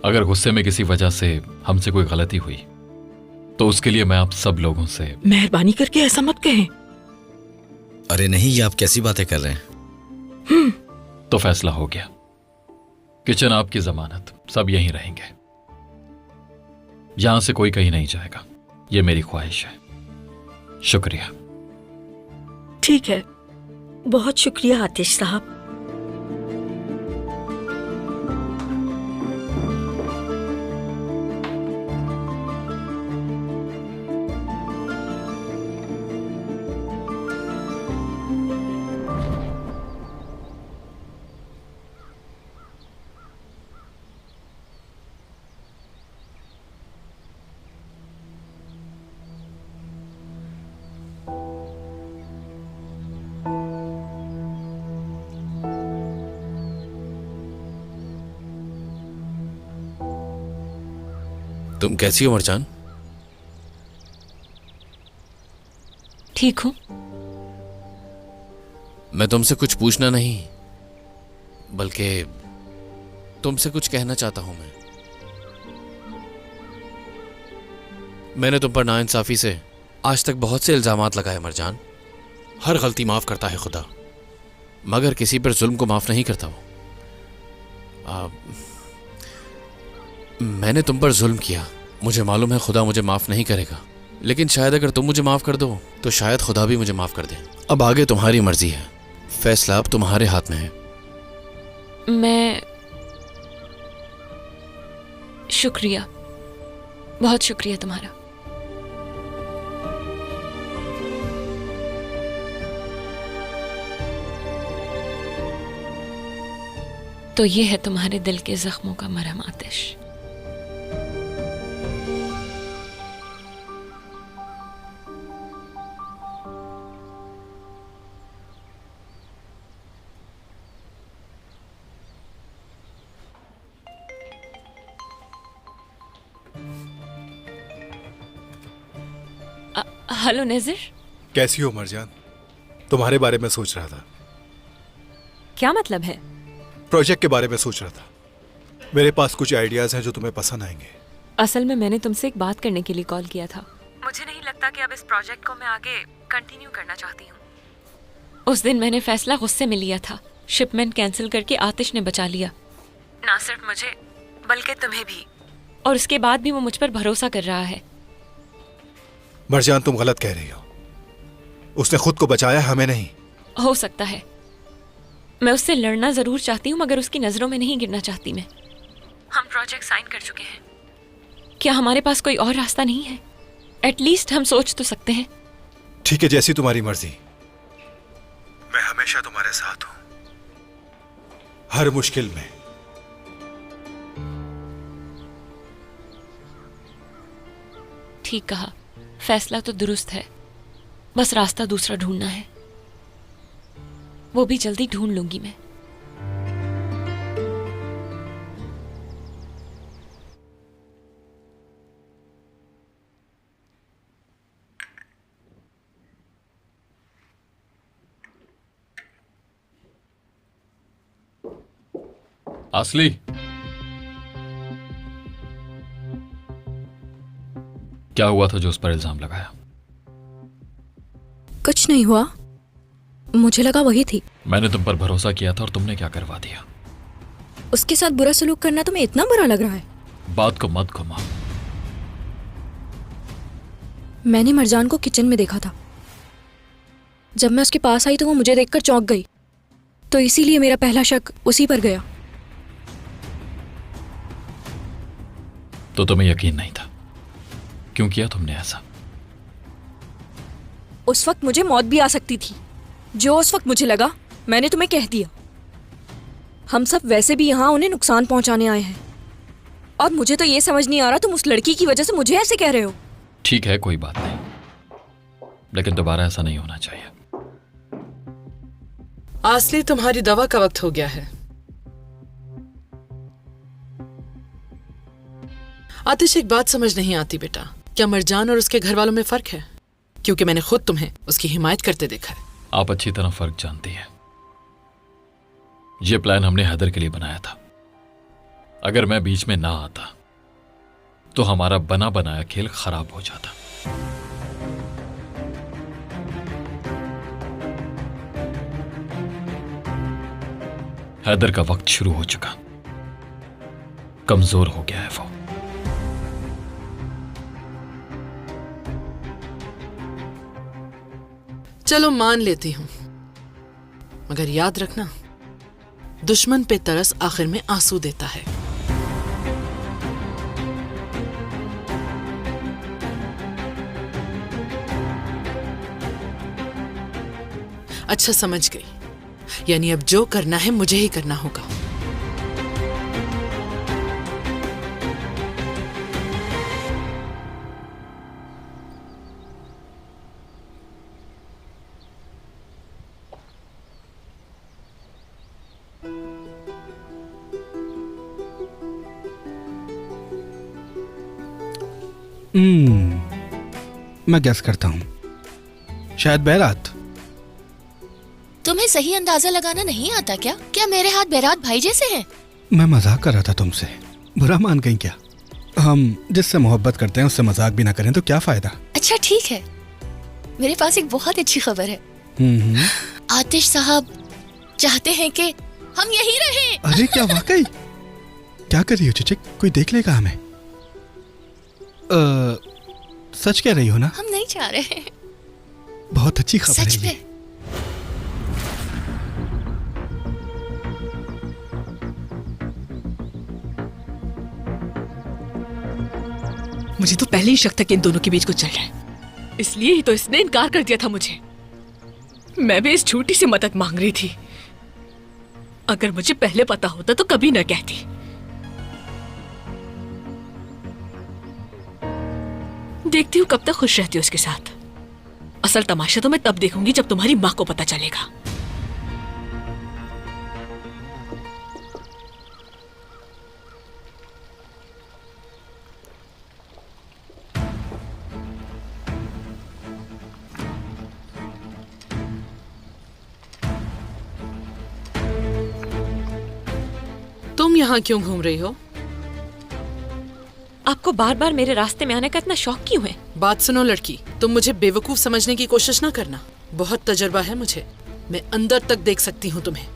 अगर गुस्से में किसी वजह से हमसे कोई गलती हुई तो उसके लिए मैं आप सब लोगों से मेहरबानी करके ऐसा मत कहें। अरे नहीं, ये आप कैसी बातें कर रहे हैं? तो फैसला हो गया। किचन, आपकी जमानत, सब यहीं रहेंगे। यहां से कोई कहीं नहीं जाएगा। ये मेरी ख्वाहिश है। शुक्रिया। ठीक है, बहुत शुक्रिया आतिश साहब। तुम कैसी हो मरजान? ठीक हूं। मैं तुमसे कुछ पूछना नहीं बल्कि तुमसे कुछ कहना चाहता हूं। मैंने तुम पर नाइंसाफी से आज तक बहुत से इल्जामात लगाए मरजान। हर गलती माफ करता है खुदा, मगर किसी पर जुल्म को माफ नहीं करता वो। मैंने तुम पर जुल्म किया, मुझे मालूम है खुदा मुझे माफ नहीं करेगा, लेकिन शायद अगर तुम मुझे माफ कर दो तो शायद खुदा भी मुझे माफ कर दे। अब आगे तुम्हारी मर्जी है, फैसला अब तुम्हारे हाथ में है। मैं शुक्रिया, बहुत शुक्रिया तुम्हारा। तो ये है तुम्हारे दिल के जख्मों का मरहम आतिश। हेलो नज़र। कैसी हो मरजान? तुम्हारे बारे में सोच रहा था। क्या मतलब है? प्रोजेक्ट के बारे में सोच रहा था। मेरे पास कुछ आइडियाज हैं जो तुम्हें पसंद आएंगे। असल में मैंने तुमसे एक बात करने के लिए कॉल किया था। मुझे नहीं लगता कि अब इस प्रोजेक्ट को मैं आगे कंटिन्यू करना चाहती हूँ। उस दिन मैंने फैसला गुस्से में लिया था। शिपमेंट कैंसिल करके आतिश ने बचा लिया, ना सिर्फ मुझे बल्कि तुम्हें भी। और उसके बाद भी वो मुझ पर भरोसा कर रहा है। मरजान, तुम गलत कह रही हो। उसने खुद को बचाया, हमें नहीं। हो सकता है। मैं उससे लड़ना जरूर चाहती हूँ, मगर उसकी नजरों में नहीं गिरना चाहती मैं। हम प्रोजेक्ट साइन कर चुके हैं। क्या हमारे पास कोई और रास्ता नहीं है? एटलीस्ट हम सोच तो सकते हैं। ठीक है, जैसी तुम्हारी मर्जी। मैं हमेशा तुम्हारे साथ हूं, हर मुश्किल में। ठीक कहा, फैसला तो दुरुस्त है, बस रास्ता दूसरा ढूंढना है। वो भी जल्दी ढूंढ लूंगी मैं। असली, क्या हुआ था जो उस पर इल्जाम लगाया? कुछ नहीं हुआ, मुझे लगा वही थी। मैंने तुम पर भरोसा किया था और तुमने क्या करवा दिया। उसके साथ बुरा सलूक करना तुम्हें इतना बुरा लग रहा है? बात को मत घुमा। मैंने मरजान को किचन में देखा था। जब मैं उसके पास आई तो वो मुझे देखकर चौंक गई, तो इसीलिए मेरा पहला शक उसी पर गया। तो तुम्हें यकीन नहीं था? क्यों किया तुमने ऐसा? उस वक्त मुझे मौत भी आ सकती थी। जो उस वक्त मुझे लगा, मैंने तुम्हें कह दिया। हम सब वैसे भी यहाँ उन्हें नुकसान पहुंचाने आए हैं, और मुझे तो ये समझ नहीं आ रहा तुम उस लड़की की वजह से मुझे ऐसे कह रहे हो। ठीक है, कोई बात नहीं, लेकिन दोबारा ऐसा नहीं होना चाहिए। असली, तुम्हारी दवा का वक्त हो गया है। आतिश, एक बात समझ नहीं आती बेटा, क्या मरजान और उसके घर वालों में फर्क है? क्योंकि मैंने खुद तुम्हें उसकी हिमायत करते देखा है। आप अच्छी तरह फर्क जानती हैं। यह प्लान हमने हैदर के लिए बनाया था। अगर मैं बीच में ना आता तो हमारा बना बनाया खेल खराब हो जाता। हैदर का वक्त शुरू हो चुका, कमजोर हो गया है वो। चलो मान लेती हूं, मगर याद रखना, दुश्मन पे तरस आखिर में आंसू देता है। अच्छा, समझ गई। यानी अब जो करना है मुझे ही करना होगा। मैं गैस करता हूँ, शायद बैरात। तुम्हें सही अंदाजा लगाना नहीं आता क्या? क्या मेरे हाथ बैरात भाई जैसे हैं? मैं मजाक कर रहा था तुमसे, बुरा मान गई क्या? हम जिससे मोहब्बत करते हैं उससे मजाक भी ना करें तो क्या फायदा। अच्छा ठीक है, मेरे पास एक बहुत अच्छी खबर है। आतिश साहब चाहते हैं कि हम यहीं रहें। अरे क्या वाकई? क्या कर रही हो चिचिक? कोई देख लेगा हमें? सच कह रही हो ना? हम नहीं चाह रहे। बहुत अच्छी खबर है ये। मुझे तो पहले ही शक था कि इन दोनों के बीच कुछ चल रहा है, इसलिए ही तो इसने इनकार कर दिया था मुझे। मैं भी इस छोटी सी मदद मांग रही थी। अगर मुझे पहले पता होता तो कभी न कहती। देखती हूँ कब तक खुश रहती हूँ उसके साथ। असल तमाशा तो मैं तब देखूंगी जब तुम्हारी माँ को पता चलेगा। तुम यहाँ क्यों घूम रही हो? आपको बार बार मेरे रास्ते में आने का इतना शौक क्यों है? बात सुनो लड़की, तुम मुझे बेवकूफ समझने की कोशिश ना करना। बहुत तजुर्बा है मुझे, मैं अंदर तक देख सकती हूँ तुम्हें।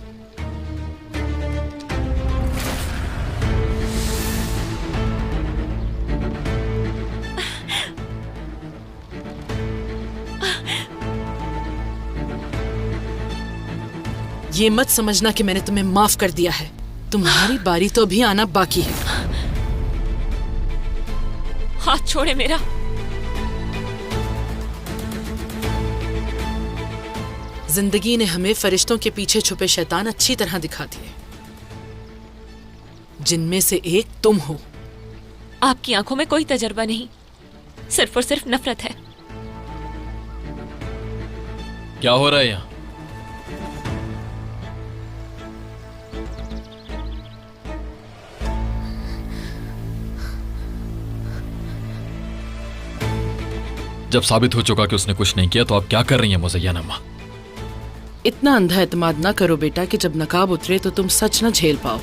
ये मत समझना कि मैंने तुम्हें माफ कर दिया है, तुम्हारी बारी तो अभी आना बाकी है। हाथ छोड़े मेरा। जिंदगी ने हमें फरिश्तों के पीछे छुपे शैतान अच्छी तरह दिखा दिए, जिनमें से एक तुम हो। आपकी आंखों में कोई तजर्बा नहीं, सिर्फ और सिर्फ नफरत है। क्या हो रहा है यहाँ? जब साबित हो चुका कि उसने कुछ नहीं किया तो आप क्या कर रही हैं मुज़य्यन अम्मा? इतना अंधा एतमाद ना करो बेटा कि जब नकाब उतरे तो तुम सच न झेल पाओ।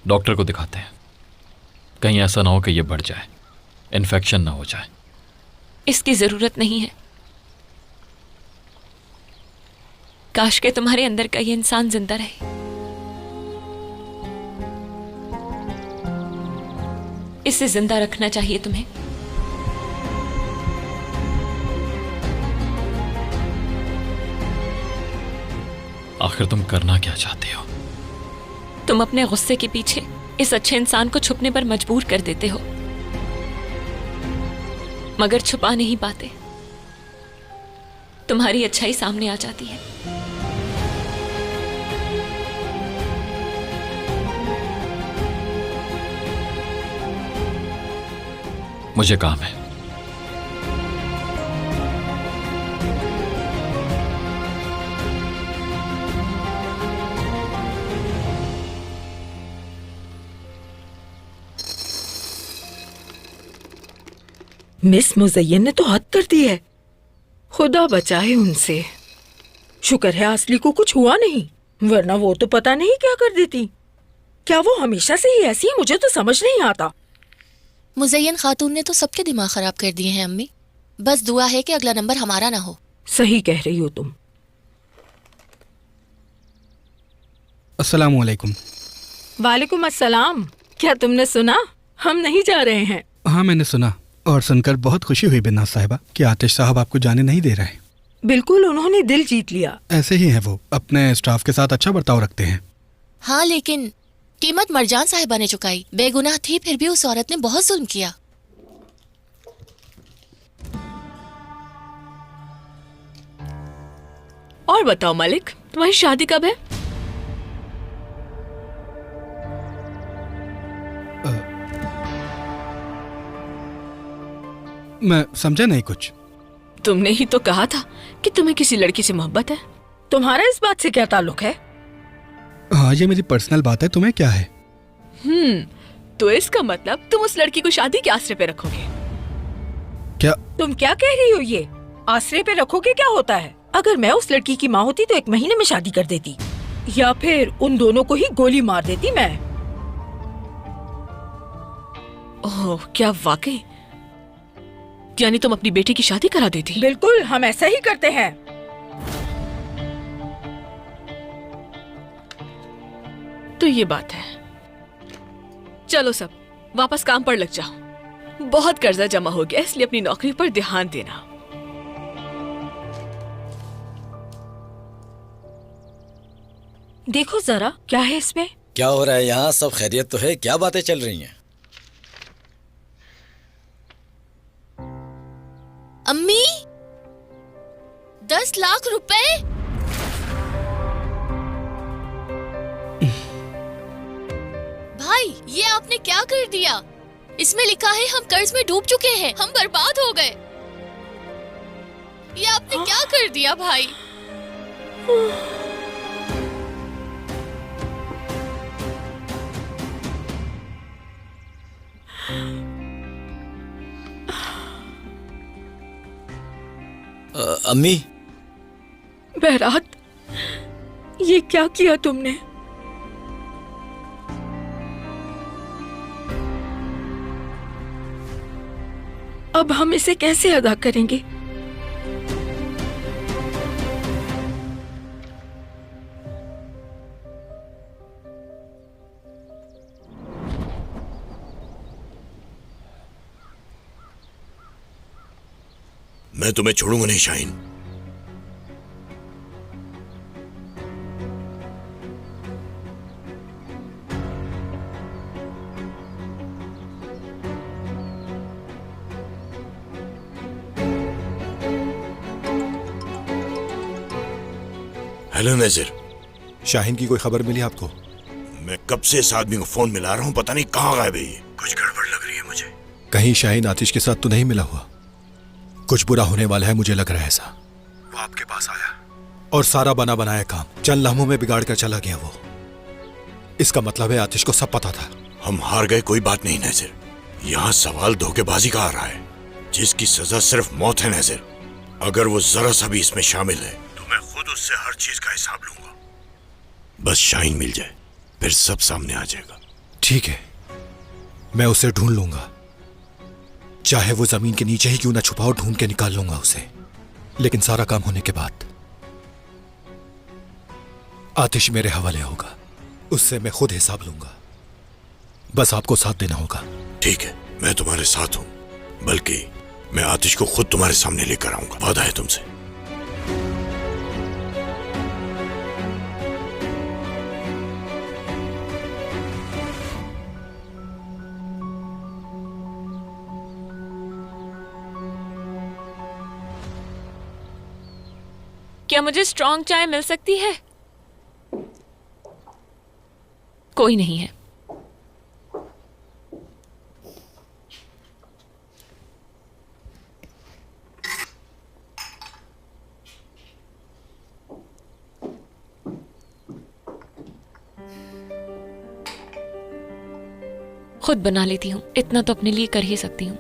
डॉक्टर को दिखाते हैं, कहीं ऐसा ना हो कि ये बढ़ जाए, इन्फेक्शन ना हो जाए। इसकी जरूरत नहीं है। काश के तुम्हारे अंदर का ये इंसान जिंदा रहे। इसे जिंदा रखना चाहिए तुम्हें। आखिर तुम करना क्या चाहते हो? तुम अपने गुस्से के पीछे इस अच्छे इंसान को छुपने पर मजबूर कर देते हो, मगर छुपा नहीं पाते। तुम्हारी अच्छाई सामने आ जाती है। मुझे काम है। मिस मुज़य्यन ने तो हद कर दी है। खुदा बचाए उनसे। शुक्र है असली को कुछ हुआ नहीं, वरना वो तो पता नहीं क्या कर देती। क्या वो हमेशा से ही ऐसी है? मुझे तो समझ नहीं आता। मुज़य्यन खातून ने तो सबके दिमाग खराब कर दिए हैं अम्मी। बस दुआ है कि अगला नंबर हमारा ना हो। सही कह रही हो तुम। अस्सलाम वालेकुम। वालेकुम अस्सलाम। क्या तुमने सुना? हम नहीं जा रहे हैं। हाँ, मैंने सुना और सुनकर बहुत खुशी हुई बिन्नाज साहिबा कि आतिश साहब आपको जाने नहीं दे रहे। बिल्कुल, उन्होंने दिल जीत लिया। ऐसे ही हैं वो, अपने स्टाफ के साथ अच्छा बर्ताव रखते हैं। हाँ, लेकिन कीमत मरजान साहिबा ने चुकाई। बेगुनाह थी, फिर भी उस औरत ने बहुत जुल्म किया। और बताओ मालिक, तुम्हारी शादी कब है? मैं समझा नहीं कुछ। तुमने ही तो कहा था कि तुम्हें किसी लड़की से मोहब्बत है। तुम्हारा इस बात से क्या ताल्लुक है? हाँ, ये मेरी पर्सनल बात है, तुम्हें क्या है? तो इसका मतलब तुम उस लड़की को शादी के आसरे पे रखोगे? क्या तुम क्या कह रही हो? ये आसरे पे रखोगे क्या होता है? अगर मैं उस लड़की की माँ होती तो 1 महीने में शादी कर देती, या फिर उन दोनों को ही गोली मार देती मैं। ओह, क्या वाकई? यानी तुम अपनी बेटी की शादी करा देती? बिल्कुल, हम ऐसा ही करते हैं। तो ये बात है। चलो सब वापस काम पर लग जाओ। बहुत कर्जा जमा हो गया, इसलिए अपनी नौकरी पर ध्यान देना। देखो जरा क्या है इसमें। क्या हो रहा है यहाँ? सब खैरियत तो है? क्या बातें चल रही हैं? अम्मी, 10 लाख रुपए? भाई, ये आपने क्या कर दिया? इसमें लिखा है हम कर्ज में डूब चुके हैं, हम बर्बाद हो गए। ये आपने क्या कर दिया भाई? अम्मी, बहरात, ये क्या किया तुमने? अब हम इसे कैसे अदा करेंगे? मैं तुम्हें छोड़ूंगा नहीं शाहीन। हेलो नजीर। शाहीन की कोई खबर मिली आपको? मैं कब से इस आदमी को फोन मिला रहा हूँ, पता नहीं कहाँ गायब है ये। कुछ गड़बड़ लग रही है मुझे। कहीं शाहीन आतिश के साथ तो नहीं मिला हुआ? कुछ बुरा होने वाला है, मुझे लग रहा है ऐसा। वो आपके पास आया और सारा बना बनाया काम चंद लम्हों में बिगाड़ कर चला गया वो। इसका मतलब है आतिश को सब पता था। हम हार गए कोई बात नहीं नजीर, यहाँ सवाल धोखेबाजी का आ रहा है, जिसकी सजा सिर्फ मौत है नजीर। अगर वो जरा सा भी इसमें शामिल है तो मैं खुद उससे हर चीज का हिसाब लूंगा। बस शाहीन मिल जाए, फिर सब सामने आ जाएगा। ठीक है, मैं उसे ढूंढ लूंगा, चाहे वो जमीन के नीचे ही क्यों ना छुपाओ, ढूंढ के निकाल लूंगा उसे। लेकिन सारा काम होने के बाद आतिश मेरे हवाले होगा, उससे मैं खुद हिसाब लूंगा। बस आपको साथ देना होगा। ठीक है, मैं तुम्हारे साथ हूं, बल्कि मैं आतिश को खुद तुम्हारे सामने लेकर आऊंगा। वादा है तुमसे। क्या मुझे स्ट्रॉन्ग चाय मिल सकती है? कोई नहीं है। खुद बना लेती हूँ, इतना तो अपने लिए कर ही सकती हूँ।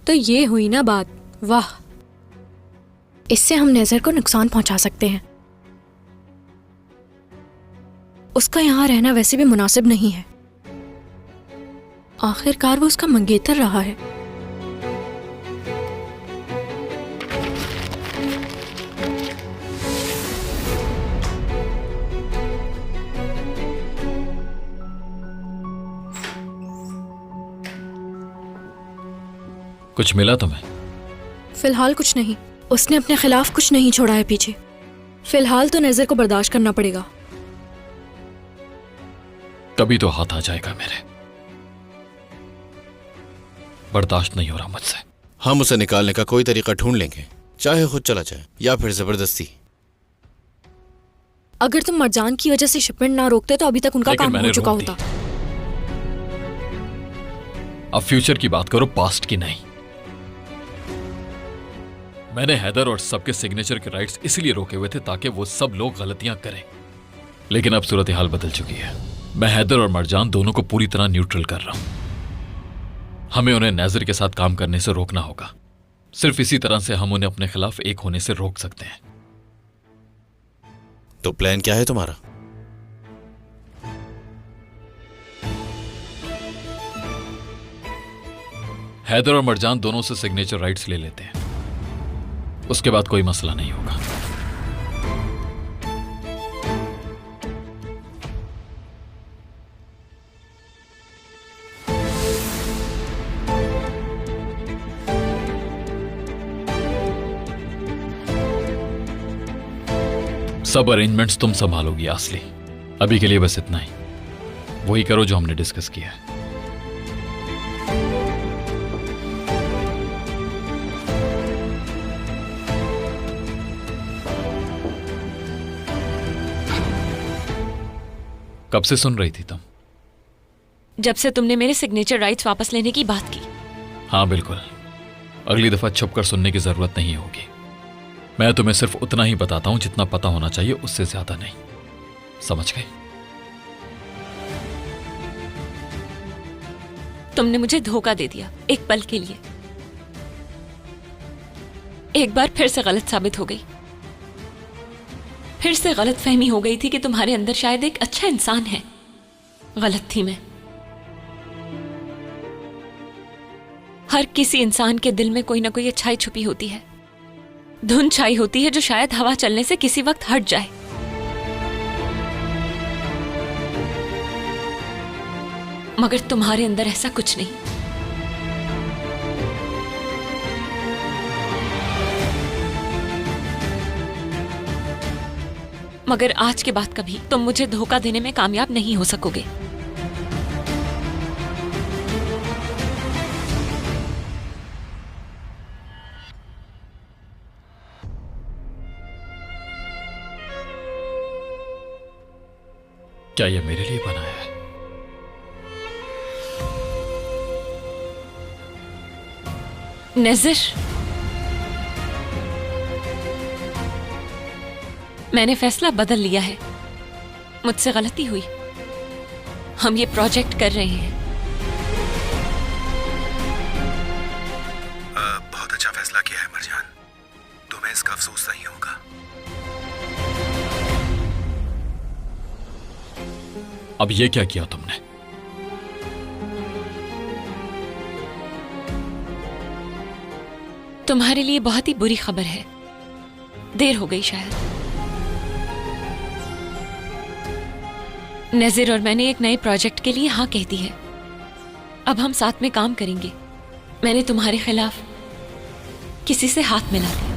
तो ये हुई ना बात। वाह, इससे हम नजर को नुकसान पहुंचा सकते हैं। उसका यहाँ रहना वैसे भी मुनासिब नहीं है। आखिरकार वो उसका मंगेतर रहा है। कुछ मिला तुम्हें? फिलहाल कुछ नहीं। उसने अपने खिलाफ कुछ नहीं छोड़ा है पीछे। फिलहाल तो नजर को बर्दाश्त करना पड़ेगा। कभी तो हाथ आ जाएगा मेरे। बर्दाश्त नहीं हो रहा मुझसे। हम उसे निकालने का कोई तरीका ढूंढ लेंगे, चाहे खुद चला जाए या फिर जबरदस्ती। अगर तुम मरजान की वजह से शिपमेंट ना रोकते तो अभी तक उनका काम हो चुका होता। अब फ्यूचर की बात करो, पास्ट की नहीं। मैंने हैदर और सबके सिग्नेचर के राइट्स इसलिए रोके हुए थे ताकि वो सब लोग गलतियां करें, लेकिन अब सूरत हाल बदल चुकी है। मैं हैदर और मरजान दोनों को पूरी तरह न्यूट्रल कर रहा हूं। हमें उन्हें नाजिर के साथ काम करने से रोकना होगा। सिर्फ इसी तरह से हम उन्हें अपने खिलाफ एक होने से रोक सकते हैं। तो प्लान क्या है तुम्हारा? हैदर और मरजान दोनों से सिग्नेचर राइट्स ले लेते हैं, उसके बाद कोई मसला नहीं होगा। सब अरेंजमेंट्स तुम संभालोगी आसली। अभी के लिए बस इतना ही, वही करो जो हमने डिस्कस किया है। कब से सुन रही थी तुम? जब से तुमने मेरे सिग्नेचर राइट्स वापस लेने की बात की। हाँ बिल्कुल, अगली दफा छुपकर सुनने की जरूरत नहीं होगी। मैं तुम्हें सिर्फ उतना ही बताता हूं जितना पता होना चाहिए, उससे ज्यादा नहीं। समझ गई? तुमने मुझे धोखा दे दिया एक पल के लिए। एक बार फिर से गलत साबित हो गई। फिर से गलत फहमी हो गई थी कि तुम्हारे अंदर शायद एक अच्छा इंसान है। गलत थी मैं। हर किसी इंसान के दिल में कोई ना कोई अच्छाई छुपी होती है, धुन छाई होती है जो शायद हवा चलने से किसी वक्त हट जाए। मगर तुम्हारे अंदर ऐसा कुछ नहीं। मगर आज के बाद कभी तुम मुझे धोखा देने में कामयाब नहीं हो सकोगे। क्या यह मेरे लिए बनाया है? नज़र, मैंने फैसला बदल लिया है। मुझसे गलती हुई। हम ये प्रोजेक्ट कर रहे हैं। बहुत अच्छा फैसला किया है मरजान, तुम्हें इसका अफसोस नहीं होगा। अब ये क्या किया तुमने? तुम्हारे लिए बहुत ही बुरी खबर है। देर हो गई शायद। नज़ीर और मैंने एक नए प्रोजेक्ट के लिए हाँ कह दी है। अब हम साथ में काम करेंगे। मैंने तुम्हारे खिलाफ किसी से हाथ मिला लिया।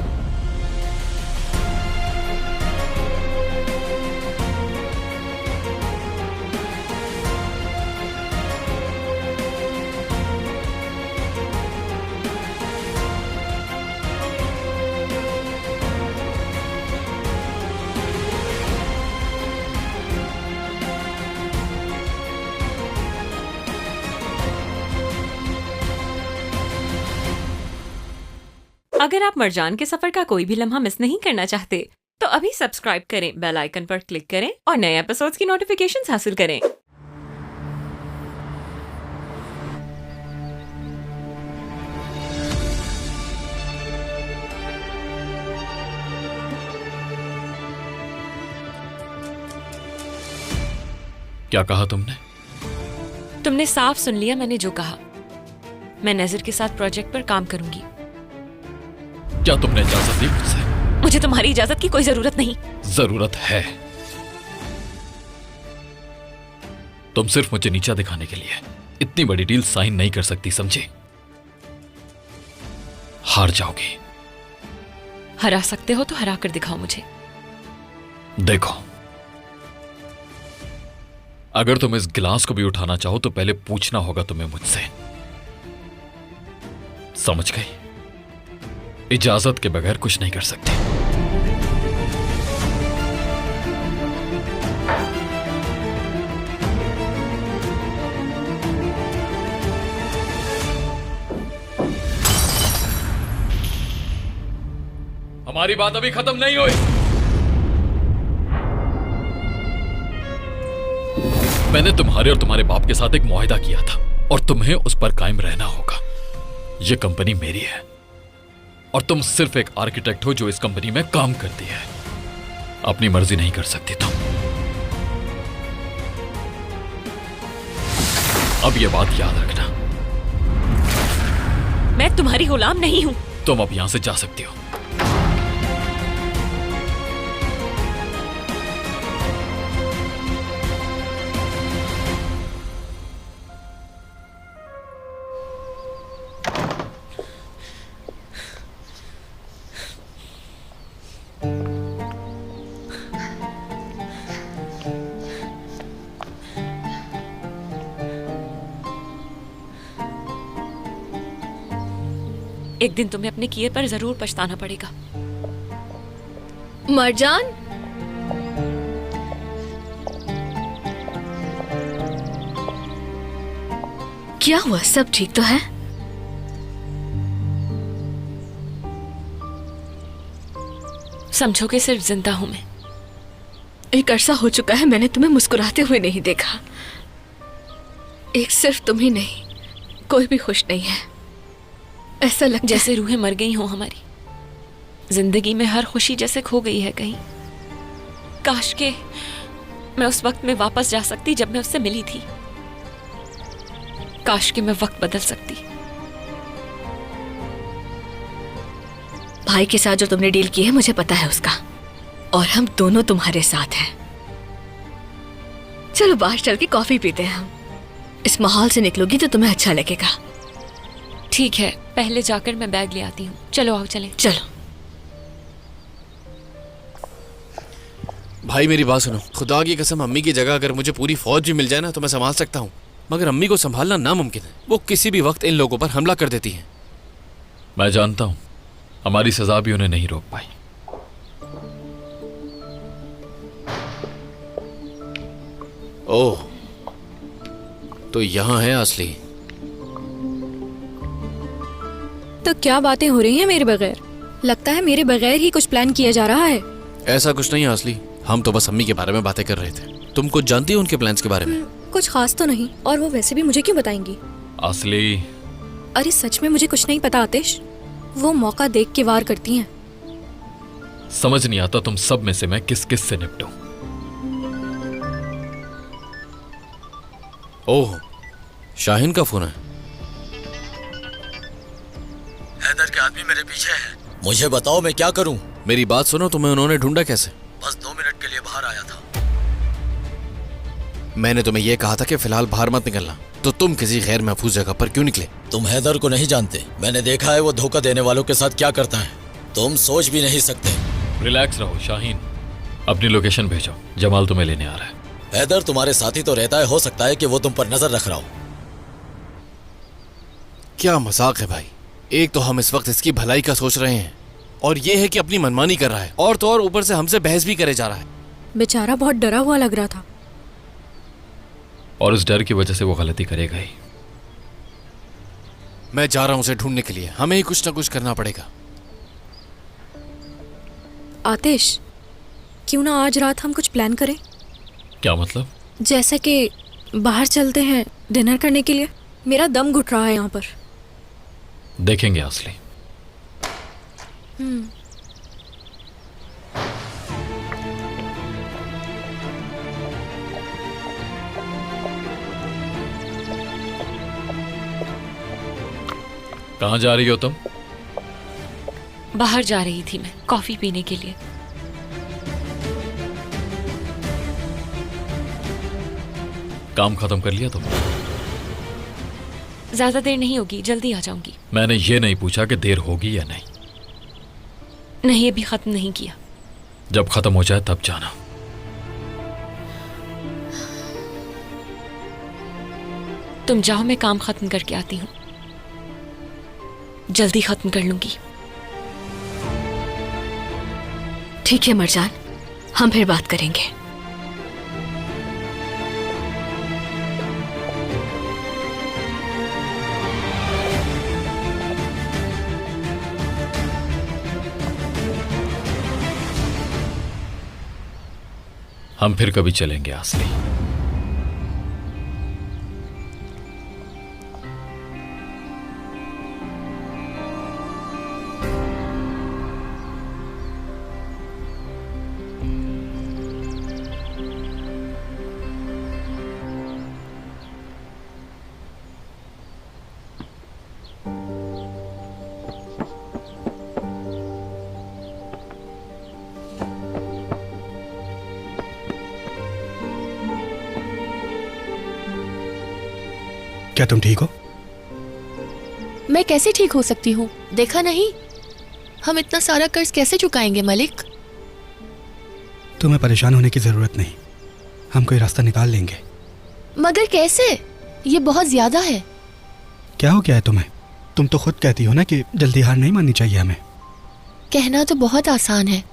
अगर आप मरजान के सफर का कोई भी लम्हा मिस नहीं करना चाहते तो अभी सब्सक्राइब करें, बेल आइकन पर क्लिक करें और नए एपिसोड्स की नोटिफिकेशंस हासिल करें। क्या कहा तुमने? तुमने साफ सुन लिया मैंने जो कहा। मैं नज़ीर के साथ प्रोजेक्ट पर काम करूंगी। क्या तुमने इजाजत दी मुझसे? मुझे तुम्हारी इजाजत की कोई जरूरत नहीं। जरूरत है। तुम सिर्फ मुझे नीचा दिखाने के लिए इतनी बड़ी डील साइन नहीं कर सकती, समझे? हार जाओगी। हरा सकते हो तो हरा कर दिखाओ मुझे। देखो, अगर तुम इस गिलास को भी उठाना चाहो तो पहले पूछना होगा तुम्हें मुझसे। समझ गई? इजाजत के बगैर कुछ नहीं कर सकते। हमारी बात अभी खत्म नहीं हुई। मैंने तुम्हारे और तुम्हारे बाप के साथ एक मुआहिदा किया था और तुम्हें उस पर कायम रहना होगा। यह कंपनी मेरी है और तुम सिर्फ एक आर्किटेक्ट हो जो इस कंपनी में काम करती है। अपनी मर्जी नहीं कर सकती तुम। अब ये बात याद रखना, मैं तुम्हारी गुलाम नहीं हूं। तुम अब यहां से जा सकती हो। एक दिन तुम्हें अपने किए पर जरूर पछताना पड़ेगा। मरजान, क्या हुआ? सब ठीक तो है? समझो कि सिर्फ जिंदा हूं मैं। एक अरसा हो चुका है मैंने तुम्हें मुस्कुराते हुए नहीं देखा। एक सिर्फ तुम ही नहीं, कोई भी खुश नहीं है। ऐसा लगता जैसे रूहें मर गई हो हमारी। जिंदगी में हर खुशी जैसे खो गई है कहीं। काश के मैं उस वक्त में वापस जा सकती जब मैं उससे मिली थी। काश के मैं वक्त बदल सकती। भाई के साथ जो तुमने डील की है मुझे पता है उसका, और हम दोनों तुम्हारे साथ हैं। चलो बाहर चल के कॉफी पीते हैं हम। इस माहौल से निकलोगी तो तुम्हें अच्छा लगेगा। ठीक है, पहले जाकर मैं बैग ले आती हूँ। चलो आओ चलें। चलो। भाई मेरी बात सुनो, खुदा की कसम अम्मी की जगह अगर मुझे पूरी फौज भी मिल जाए ना तो मैं संभाल सकता हूँ, मगर अम्मी को संभालना नामुमकिन है। वो किसी भी वक्त इन लोगों पर हमला कर देती हैं। मैं जानता हूं, हमारी सजा भी उन्हें नहीं रोक पाई। ओह, तो यहां है असली। तो क्या बातें हो रही हैं मेरे बगैर? लगता है मेरे बगैर ही कुछ प्लान किया जा रहा है। ऐसा कुछ नहीं है असली, हम तो बस अम्मी के बारे में बातें कर रहे थे। तुम कुछ जानती हो उनके प्लान्स के बारे में? कुछ खास तो नहीं, और वो वैसे भी मुझे क्यों बताएंगी? असली, अरे सच में मुझे कुछ नहीं पता आतिश। वो मौका देख के वार करती हैं। समझ नहीं आता तुम सब में से मैं किस किस से निपटूं। ओह, शाहीन का फोन है। हैदर के आदमी मेरे पीछे है। मुझे बताओ मैं क्या करूं? मेरी बात सुनो, तुम्हें उन्होंने ढूंढा कैसे? बस 2 मिनट के लिए बाहर आया था। मैंने तुम्हें यह कहा था कि फिलहाल बाहर मत निकलना, तो तुम किसी गैर महफूज जगह पर क्यों निकले? तुम हैदर को नहीं जानते। मैंने देखा है वो धोखा देने वालों के साथ क्या करता है। तुम सोच भी नहीं सकते। रिलैक्स रहो शाहीन, अपनी लोकेशन भेजो, जमाल तुम्हें लेने आ रहा है। हैदर तुम्हारे साथी तो रहता है, हो सकता है कि वो तुम पर नजर रख रहा हो। क्या मजाक है भाई। एक तो हम इस वक्त इसकी भलाई का सोच रहे हैं, और ये है कि अपनी मनमानी कर रहा है, और तो और ऊपर से हमसे बहस भी करे जा रहा है। बेचारा बहुत डरा हुआ लग रहा था। और उस डर की वजह से वो गलती करेगा ही। मैं जा रहा हूं उसे ढूंढने के लिए। हमें ही कुछ ना कुछ करना पड़ेगा। आतिश, क्यों ना आज रात हम कुछ प्लान करें? क्या मतलब? जैसे कि बाहर चलते हैं डिनर करने के लिए। मेरा दम घुट रहा है यहाँ पर। देखेंगे असली। कहाँ जा रही हो तुम? बाहर जा रही थी मैं कॉफी पीने के लिए। काम खत्म कर लिया तुमने? ज्यादा देर नहीं होगी, जल्दी आ जाऊंगी। मैंने ये नहीं पूछा कि देर होगी या नहीं। नहीं, अभी खत्म नहीं किया। जब खत्म हो जाए तब जाना। तुम जाओ, मैं काम खत्म करके आती हूँ। जल्दी खत्म कर लूंगी। ठीक है मरजान, हम फिर बात करेंगे। हम फिर कभी चलेंगे असली। क्या तुम ठीक हो? मैं कैसे ठीक हो सकती हूँ? देखा नहीं, हम इतना सारा कर्ज कैसे चुकाएंगे मलिक? तुम्हें परेशान होने की जरूरत नहीं, हम कोई रास्ता निकाल लेंगे। मगर कैसे? ये बहुत ज्यादा है। क्या हो गया है तुम्हें? तुम तो खुद कहती हो ना कि जल्दी हार नहीं माननी चाहिए हमें। कहना तो बहुत आसान है,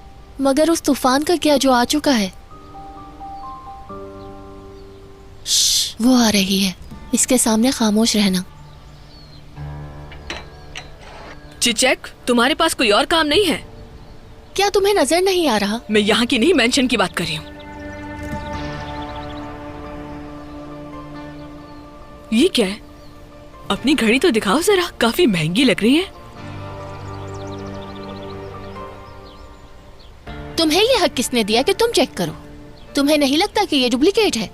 मगर उस तूफान का क्या जो आ चुका है। वो आ रही है, इसके सामने खामोश रहना। चिचक, तुम्हारे पास कोई और काम नहीं है? क्या तुम्हें नजर नहीं आ रहा? मैं यहाँ की नहीं, मेंशन की बात कर रही हूँ। ये क्या है? अपनी घड़ी तो दिखाओ जरा, काफी महंगी लग रही है। तुम्हें ये हक किसने दिया कि तुम चेक करो? तुम्हें नहीं लगता कि ये डुप्लीकेट है?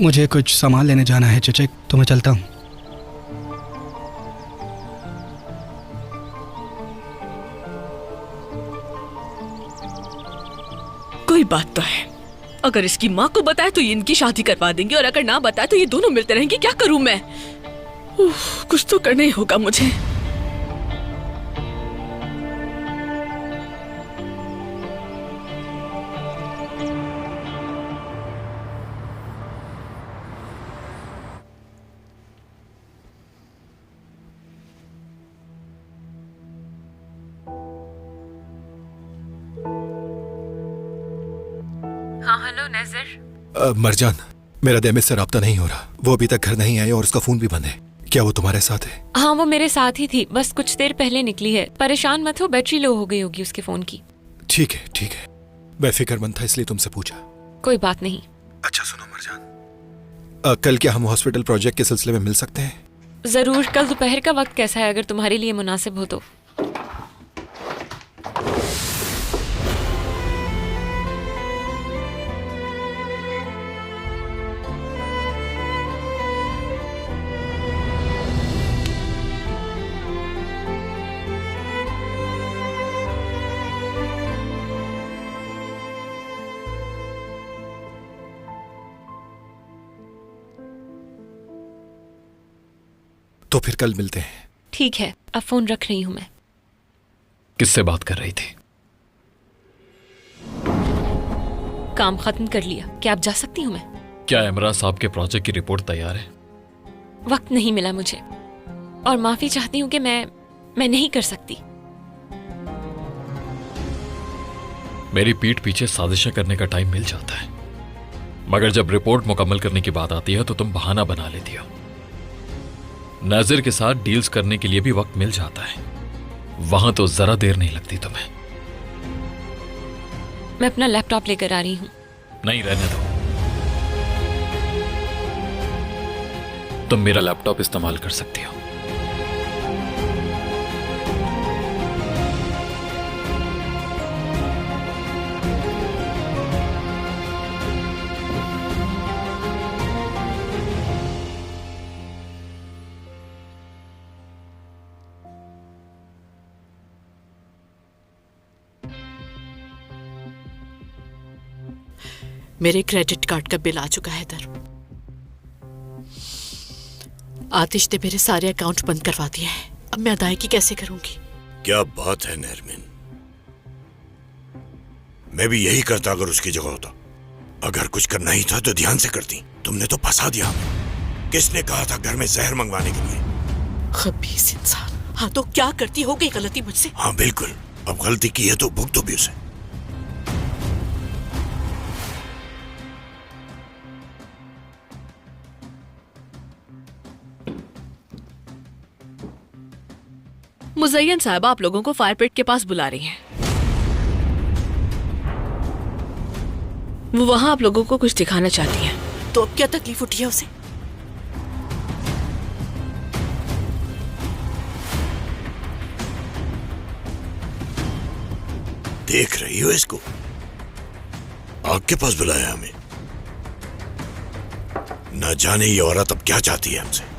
मुझे कुछ सामान लेने जाना है चचक, तो मैं चलता हूँ। कोई बात तो है, अगर इसकी माँ को बताए तो ये इनकी शादी करवा देंगे, और अगर ना बताए तो ये दोनों मिलते रहेंगे। क्या करूं मैं? कुछ तो करना ही होगा मुझे। हाँ हेलो नजर। मरजान, मेरा देमिस से राब्ता नहीं हो रहा। वो अभी तक घर नहीं आए और उसका फोन भी बंद है। क्या वो तुम्हारे साथ है? हाँ वो मेरे साथ ही थी, बस कुछ देर पहले निकली है। परेशान मत हो, बैटरी लो हो गई होगी उसके फोन की। ठीक है ठीक है, बेफिक्रमंद था इसलिए तुमसे पूछा। कोई बात नहीं। अच्छा सुनो मरजान, कल क्या हम हॉस्पिटल प्रोजेक्ट के सिलसिले में मिल सकते हैं? जरूर। कल दोपहर का वक्त कैसा है, अगर तुम्हारे लिए मुनासिब हो तो? तो फिर कल मिलते हैं। ठीक है, अब फोन रख रही हूँ मैं। किससे बात कर रही थी? काम खत्म कर लिया, क्या अब जा सकती हूँ मैं? क्या इमरान साहब के प्रोजेक्ट की रिपोर्ट तैयार है? वक्त नहीं मिला मुझे, और माफी चाहती हूँ कि मैं नहीं कर सकती। मेरी पीठ पीछे साजिशें करने का टाइम मिल जाता है, मगर जब रिपोर्ट मुकम्मल करने की बात आती है तो तुम बहाना बना लेती हो। नाजिर के साथ डील्स करने के लिए भी वक्त मिल जाता है, वहां तो जरा देर नहीं लगती तुम्हें। मैं अपना लैपटॉप लेकर आ रही हूँ। नहीं, रहने दो। तुम मेरा लैपटॉप इस्तेमाल कर सकती हो। मेरे क्रेडिट कार्ड का बिल आ चुका है इधर। आतिश ने मेरे सारे अकाउंट बंद करवा दिए हैं, अब मैं अदायगी कैसे करूंगी? क्या बात है नरमिन, मैं भी यही करता अगर उसकी जगह होता। अगर कुछ करना ही था तो ध्यान से करती। तुमने तो फंसा दिया हमें। किसने कहा था घर में जहर मंगवाने के लिए? खबीस इंसान। हाँ तो क्या करती? हो गई गलती मुझसे। हाँ बिल्कुल, अब गलती की है तो भुगतो भी उसे। मुज़य्यन साहब आप लोगों को फायर पिट के पास बुला रही हैं। वो वहां आप लोगों को कुछ दिखाना चाहती हैं। तो अब क्या तकलीफ उठी है उसे? देख रही हो इसको? आग के पास बुलाया हमें। न जाने ये औरत अब क्या चाहती है हमसे।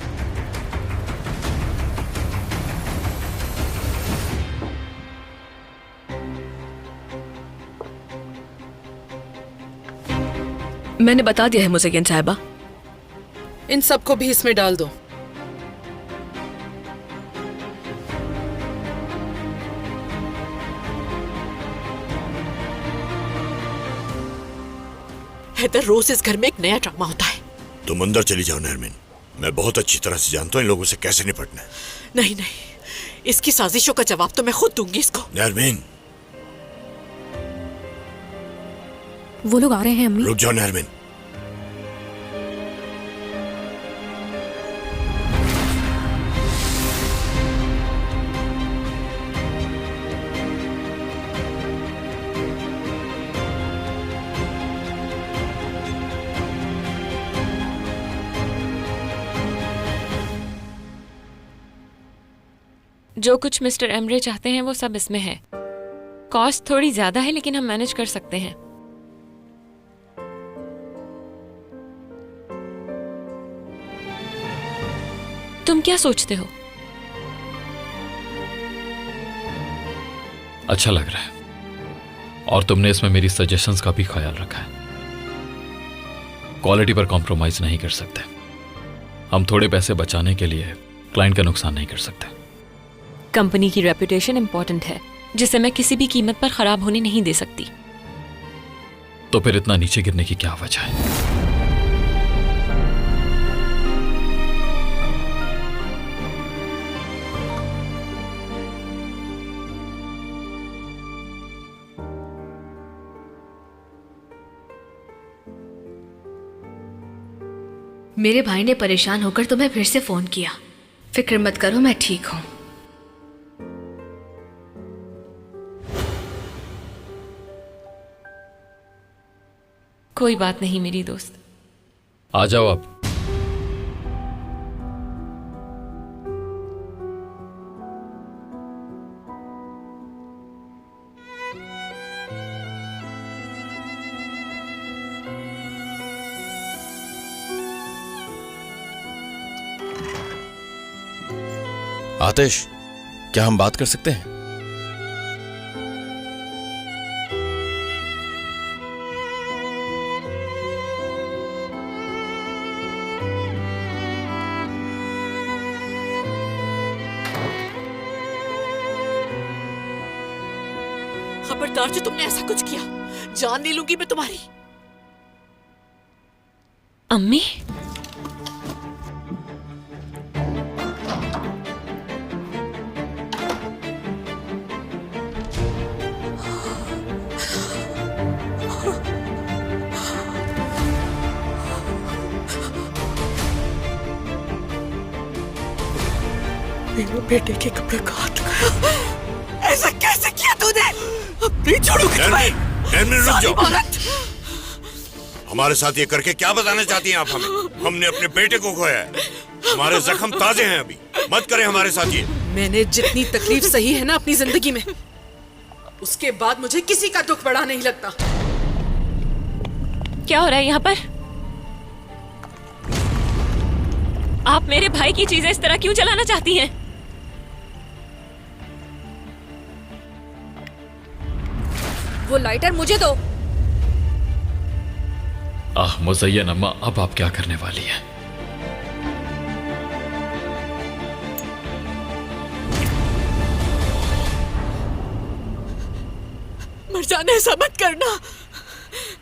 मैंने बता दिया है मुज़य्यन साहिबा। इन सबको भी इसमें डाल दो। हैदर, रोज इस घर में एक नया ड्रामा होता है। तुम अंदर चली जाओ नरमिन, मैं बहुत अच्छी तरह से जानता हूँ इन लोगों से कैसे निपटना है। नहीं नहीं, इसकी साजिशों का जवाब तो मैं खुद दूंगी इसको। नरमिन, वो लोग आ रहे हैं अम्मी। रुक जाओ नरमिन। जो कुछ मिस्टर एमरे चाहते हैं वो सब इसमें है। कॉस्ट थोड़ी ज्यादा है लेकिन हम मैनेज कर सकते हैं। तुम क्या सोचते हो? अच्छा लग रहा है, और तुमने इसमें मेरी सजेशंस का भी ख्याल रखा है। क्वालिटी पर कॉम्प्रोमाइज नहीं कर सकते। हम थोड़े पैसे बचाने के लिए क्लाइंट का नुकसान नहीं कर सकते। कंपनी की रेपुटेशन इंपॉर्टेंट है, जिसे मैं किसी भी कीमत पर खराब होने नहीं दे सकती। तो फिर इतना नीचे गिरने की क्या वजह है? मेरे भाई ने परेशान होकर तुम्हें फिर से फोन किया। फिक्र मत करो, मैं ठीक हूं। कोई बात नहीं मेरी दोस्त। आ जाओ आप। आतिश, क्या हम बात कर सकते हैं? खबरदार जो तुमने ऐसा कुछ किया, जान ले लूंगी मैं तुम्हारी। अम्मी, मेरे बेटे के कपड़े का हाथ लगाया। ऐसा कैसे किया तूने? नहीं छोड़ूंगी तुम्हें। रुक जाओ। औरत, हमारे साथ ये करके क्या बताना चाहती हैं आप हमें? हमने अपने बेटे को खोया है, हमारे जख्म ताजे हैं अभी। मत करें हमारे साथ ये। मैंने जितनी तकलीफ सही है ना अपनी जिंदगी में, उसके बाद मुझे किसी का दुख बड़ा नहीं लगता। क्या हो रहा है यहाँ पर? आप मेरे भाई की चीजें इस तरह क्यों चलाना चाहती हैं? वो लाइटर मुझे दो। मुज़य्यन अम्मा, अब आप क्या करने वाली हैं? मरजान, ऐसा मत करना।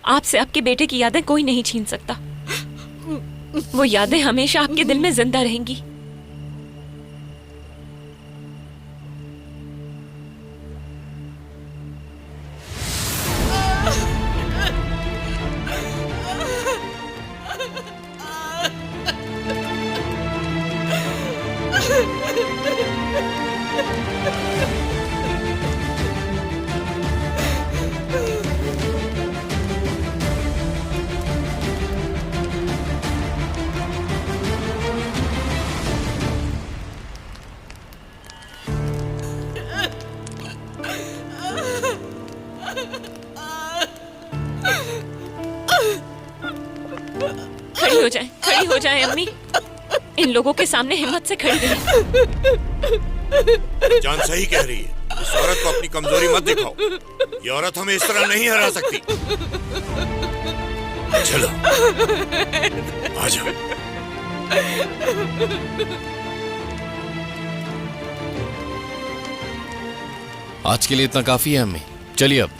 आपसे आपके बेटे की यादें कोई नहीं छीन सकता। वो यादें हमेशा आपके दिल में जिंदा रहेंगी। खड़ी हो जाए अम्मी। इन लोगों के सामने हिम्मत से खड़ी रही। जान सही कह रही है, इस औरत को अपनी कमजोरी मत दिखाओ। ये औरत हमें इस तरह नहीं हरा सकती। चलो आ जाओ। आज के लिए इतना काफी है अम्मी, चलिए अब।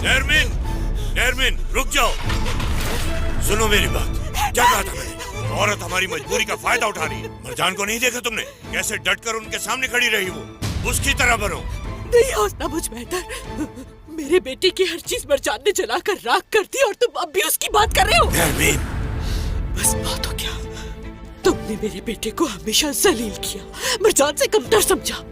नरमिन, नरमिन, रुक जाओ। सुनो मेरी बात। क्या कहा था मैंने? औरत हमारी मजबूरी का फायदा उठा रही है। मरजान को नहीं देखा तुमने? कैसे डटकर उनके सामने खड़ी रही वो। उसकी तरह बनो। नहीं हौसला मुझ बेहतर। मेरे बेटे की हर चीज मरजान ने जलाकर राख कर दी और तुम अब भी उसकी बात कर रहे हो। नरमिन, बस बात हो क्या? तुमने मेरे बेटे को हमेशा जलील किया, मरजान से कमतर समझा।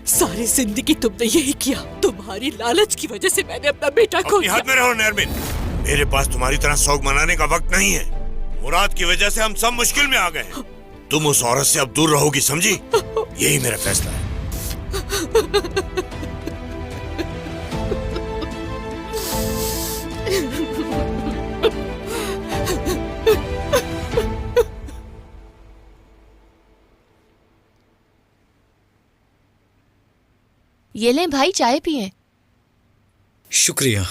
सारी जिंदगी तुमने यही किया। तुम्हारी लालच की वजह से मैंने अपना बेटा खो दिया। हाथ में रहो नरमिन। मेरे पास तुम्हारी तरह शौक मनाने का वक्त नहीं है। मुराद की वजह से हम सब मुश्किल में आ गए हैं। तुम उस औरत से अब दूर रहोगी, समझी? यही मेरा फैसला है। ये लें भाई, चाय पिए। शुक्रिया।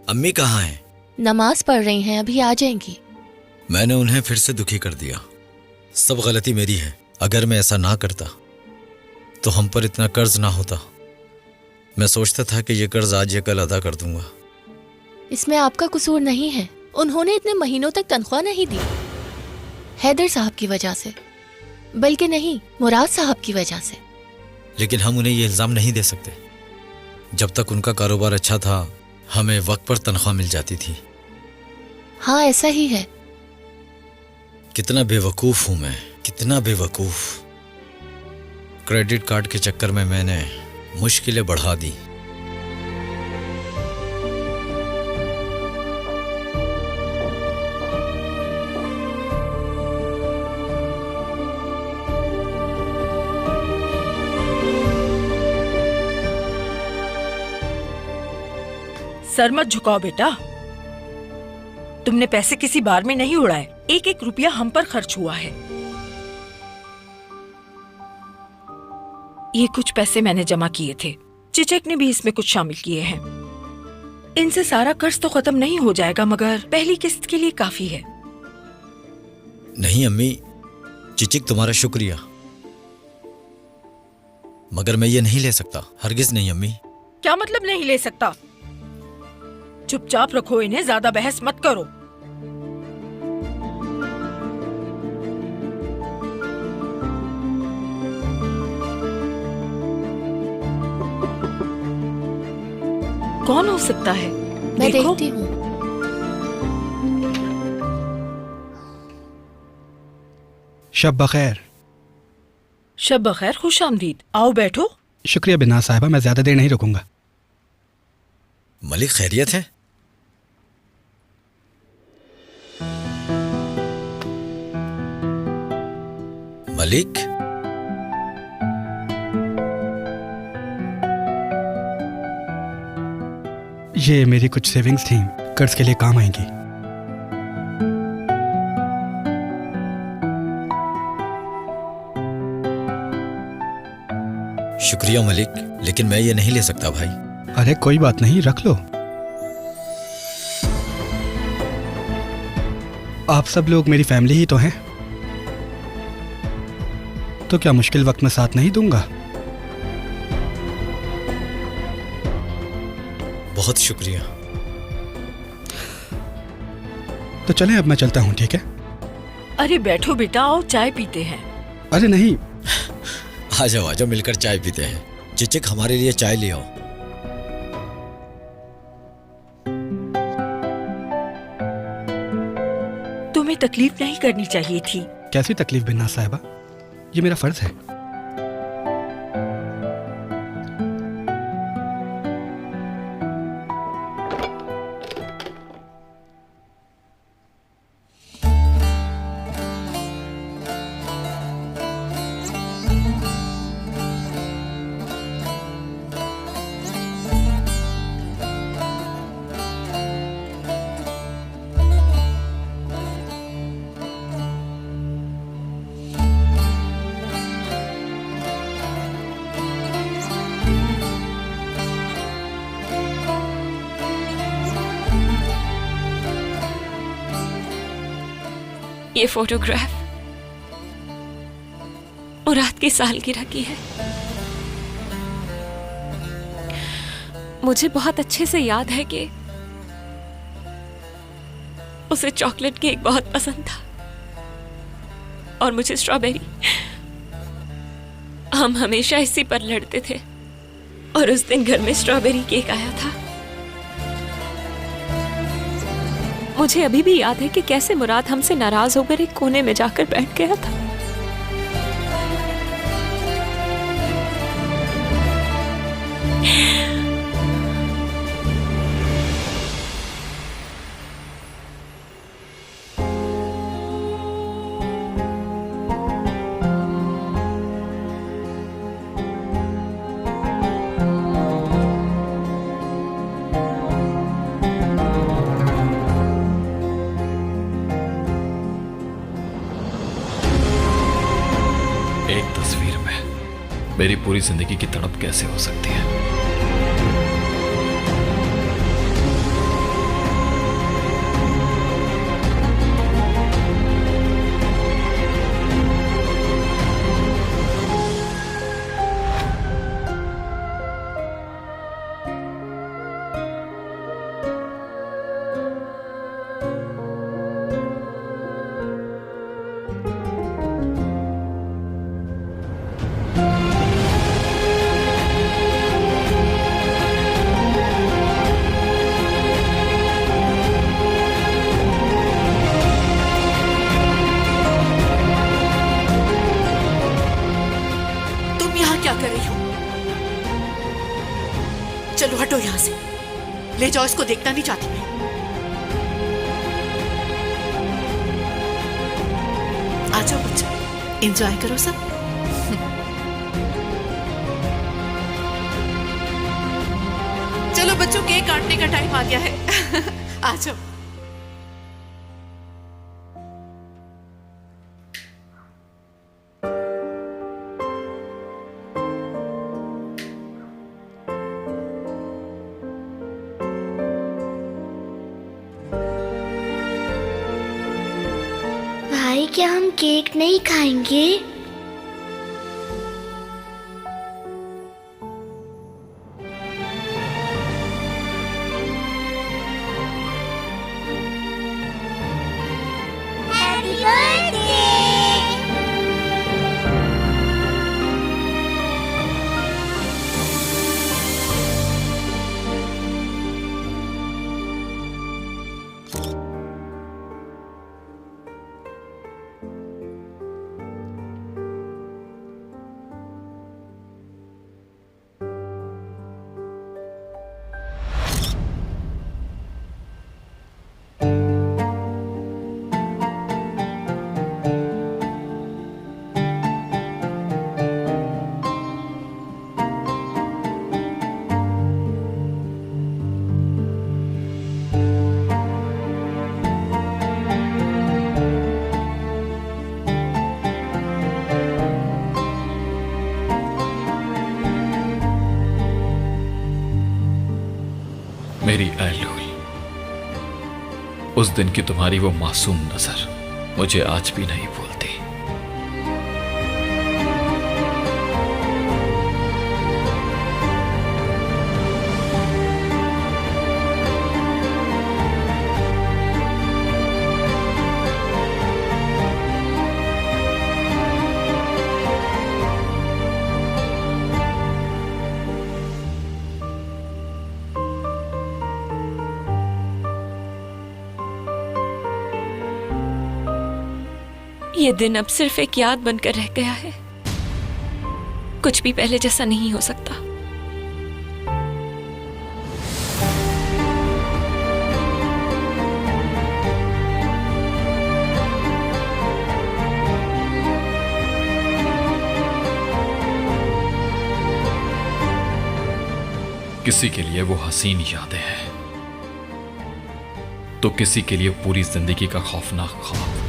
अम्मी कहाँ हैं? नमाज पढ़ रही हैं, अभी आ जाएंगी। मैंने उन्हें फिर से दुखी कर दिया। सब गलती मेरी है। अगर मैं ऐसा ना करता तो हम पर इतना कर्ज ना होता। मैं सोचता था कि ये कर्ज आज या कल अदा कर दूंगा। इसमें आपका कसूर नहीं है। उन्होंने इतने महीनों तक तनख्वाह नहीं दी, हैदर साहब की वजह से, बल्कि नहीं, मुराद साहब की वजह से। लेकिन हम उन्हें ये इल्जाम नहीं दे सकते। जब तक उनका कारोबार अच्छा था हमें वक्त पर तनख्वाह मिल जाती थी। हाँ, ऐसा ही है। कितना बेवकूफ हूं मैं, कितना बेवकूफ। क्रेडिट कार्ड के चक्कर में मैंने मुश्किलें बढ़ा दी। सर मत झुकाओ बेटा। तुमने पैसे किसी बार में नहीं उड़ाए। एक एक रुपया हम पर खर्च हुआ है। ये कुछ पैसे मैंने जमा किए थे, चिचक ने भी इसमें कुछ शामिल किए हैं। इनसे सारा कर्ज तो खत्म नहीं हो जाएगा, मगर पहली किस्त के लिए काफी है। नहीं अम्मी, चिचिक तुम्हारा शुक्रिया, मगर मैं ये नहीं ले सकता। हरगिज नहीं अम्मी। क्या मतलब नहीं ले सकता? चुपचाप रखो इन्हें, ज्यादा बहस मत करो। कौन हो सकता है? मैं देखती हूँ। शब बखैर। शब बखैर, खुश आमदीद। आओ बैठो। शुक्रिया बिना साहिबा, मैं ज्यादा देर नहीं रुकूंगा। मलिक खैरियत है? मलिक, ये मेरी कुछ सेविंग्स थी, कर्ज के लिए काम आएंगी। शुक्रिया मलिक, लेकिन मैं ये नहीं ले सकता भाई। अरे कोई बात नहीं, रख लो। आप सब लोग मेरी फैमिली ही तो हैं, तो क्या मुश्किल वक्त में साथ नहीं दूंगा? बहुत शुक्रिया। तो चलें, अब मैं चलता हूँ, ठीक है? अरे बैठो बेटा, आओ चाय पीते हैं। अरे नहीं। आ जाओ मिलकर चाय पीते हैं। चिचिक, हमारे लिए चाय ले आओ। तुम्हें तकलीफ नहीं करनी चाहिए थी। कैसी तकलीफ बिन्ना साहिबा, ये मेरा फर्ज है। ये फोटोग्राफ मुराद की सालगिरह की है। मुझे बहुत अच्छे से याद है कि उसे चॉकलेट केक बहुत पसंद था और मुझे स्ट्रॉबेरी। हम हमेशा इसी पर लड़ते थे और उस दिन घर में स्ट्रॉबेरी केक आया था। मुझे अभी भी याद है कि कैसे मुराद हमसे नाराज होकर एक कोने में जाकर बैठ गया था। एक तस्वीर में मेरी पूरी जिंदगी की तड़प कैसे हो सकती है? क्या कर रही हो? चलो हटो यहां से, ले जाओ, इसको देखना नहीं चाहती मैं। आ जाओ बच्चा, एंजॉय करो सब। चलो बच्चों, केक काटने का टाइम आ गया है। आ जाओ। भाई, क्या हम केक नहीं खाएंगे? Happy birthday. उस दिन की तुम्हारी वो मासूम नजर मुझे आज भी नहीं भूलती। ये दिन अब सिर्फ एक याद बनकर रह गया है। कुछ भी पहले जैसा नहीं हो सकता। किसी के लिए वो हसीन यादें हैं तो किसी के लिए पूरी जिंदगी का खौफनाक ख्वाब।